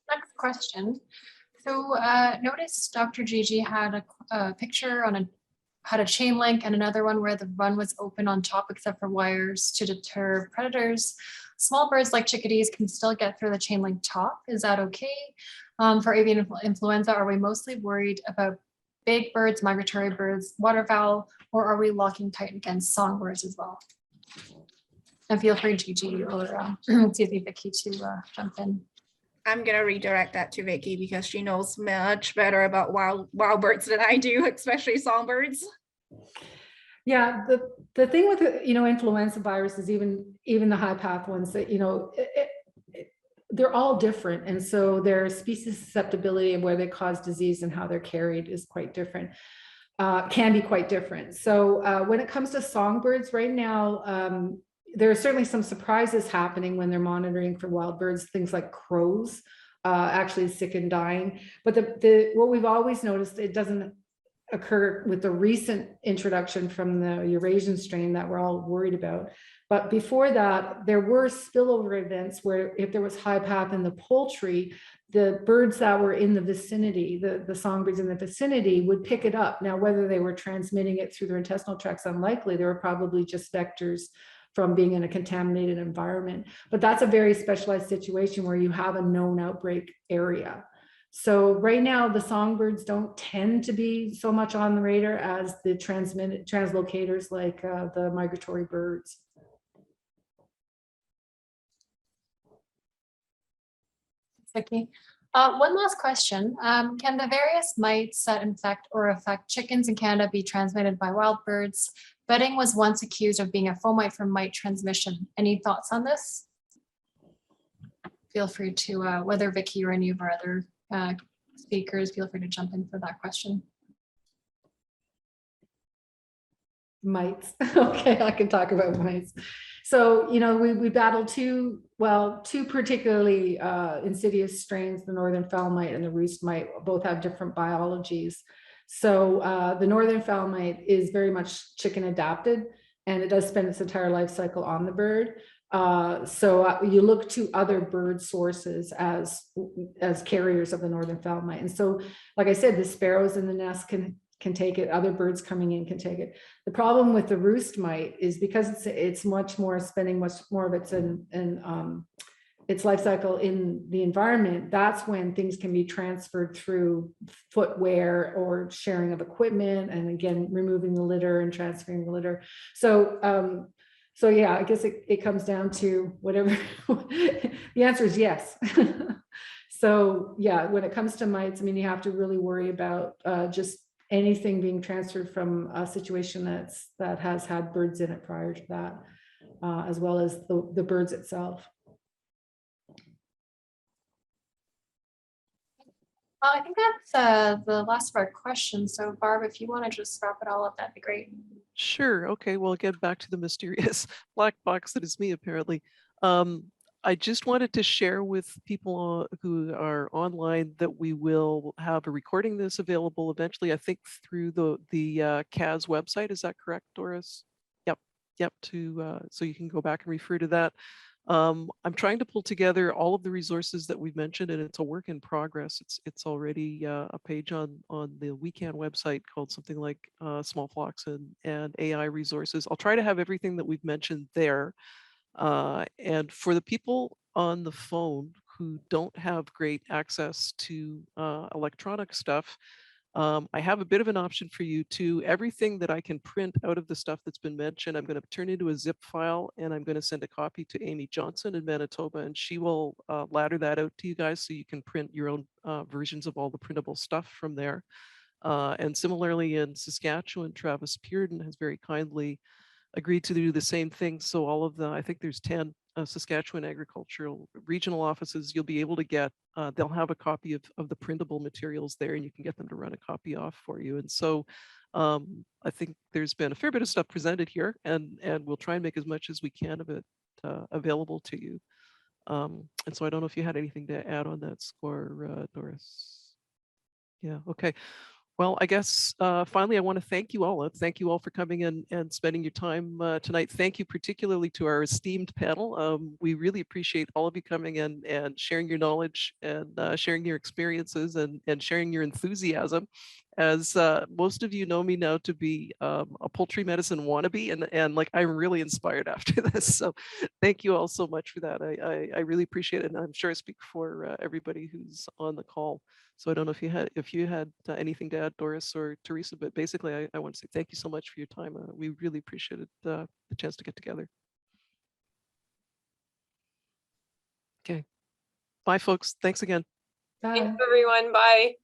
Next question. So noticed Dr. Gigi had a picture on had a chain link and another one where the run was open on top except for wires to deter predators. Small birds like chickadees can still get through the chain link top. Is that okay? For avian influenza, are we mostly worried about big birds, migratory birds, waterfowl, or are we locking tight against songbirds as well? And feel free, Gigi or excuse me, Vicky, to jump in.
I'm gonna redirect that to Vicky because she knows much better about wild birds than I do, especially songbirds.
Yeah, the thing with you know, influenza viruses, even the high path ones, that you know, they're all different, and so their species susceptibility and where they cause disease and how they're carried is quite different. Can be quite different. So when it comes to songbirds right now, there are certainly some surprises happening when they're monitoring for wild birds, things like crows actually sick and dying. But what we've always noticed, it doesn't occur with the recent introduction from the Eurasian strain that we're all worried about. But before that, there were spillover events where if there was high path in the poultry, the birds that were in the vicinity, the songbirds in the vicinity would pick it up. Now, whether they were transmitting it through their intestinal tracts, unlikely. They were probably just vectors from being in a contaminated environment. But that's a very specialized situation where you have a known outbreak area. So right now, the songbirds don't tend to be so much on the radar as the translocators like the migratory birds.
Vicky. One last question. Can the various mites that infect or affect chickens in Canada be transmitted by wild birds? Bedding was once accused of being a fomite from mite transmission. Any thoughts on this? Feel free to, whether Vicky or any of our other speakers, feel free to jump in for that question.
Mites. Okay, I can talk about mites. So, you know, we battled two particularly insidious strains, the northern fowl mite and the roost mite. Both have different biologies. So the northern fowl mite is very much chicken adapted, and it does spend its entire life cycle on the bird. So you look to other bird sources as carriers of the northern fowl mite. And so, like I said, the sparrows in the nest can take it. Other birds coming in can take it. The problem with the roost mite is because it's much more spending much more of its life cycle in the environment. That's when things can be transferred through footwear or sharing of equipment, and again removing the litter and transferring the litter. So so yeah, I guess it comes down to whatever. The answer is yes. So yeah, when it comes to mites, I mean, you have to really worry about just anything being transferred from a situation that has had birds in it prior to that, as well as the birds itself.
I think that's the last of our questions. So Barb, if you want to just wrap it all up, that'd be great.
Sure. Okay. Well, get back to the mysterious black box that is me, apparently. I just wanted to share with people who are online that we will have a recording this available eventually, I think through the CAS website. Is that correct, Doris? Yep. So you can go back and refer to that. I'm trying to pull together all of the resources that we've mentioned, and it's a work in progress. It's already a page on the WECAN website called something like Small Flocks and AI resources. I'll try to have everything that we've mentioned there. And for the people on the phone who don't have great access to electronic stuff, I have a bit of an option for you too. Everything that I can print out of the stuff that's been mentioned, I'm going to turn into a zip file, and I'm going to send a copy to Amy Johnson in Manitoba, and she will ladder that out to you guys so you can print your own versions of all the printable stuff from there. And similarly in Saskatchewan, Travis Pearden has very kindly agreed to do the same thing. So all of the, I think there's 10 Saskatchewan agricultural regional offices, you'll be able to get, they'll have a copy of the printable materials there, and you can get them to run a copy off for you. And so I think there's been a fair bit of stuff presented here, and we'll try and make as much as we can of it available to you. And so I don't know if you had anything to add on that score, Doris. Yeah, okay. Well, I guess finally, I want to thank you all. Thank you all for coming in and spending your time tonight. Thank you particularly to our esteemed panel. We really appreciate all of you coming in and sharing your knowledge and sharing your experiences and sharing your enthusiasm. As most of you know me now to be a poultry medicine wannabe, and like I'm really inspired after this. So thank you all so much for that. I really appreciate it, and I'm sure I speak for everybody who's on the call. So I don't know if you had anything to add, Doris or Teresa, but basically I want to say thank you so much for your time. We really appreciated the chance to get together. Okay. Bye, folks. Thanks again.
Bye.
Thanks, everyone. Bye.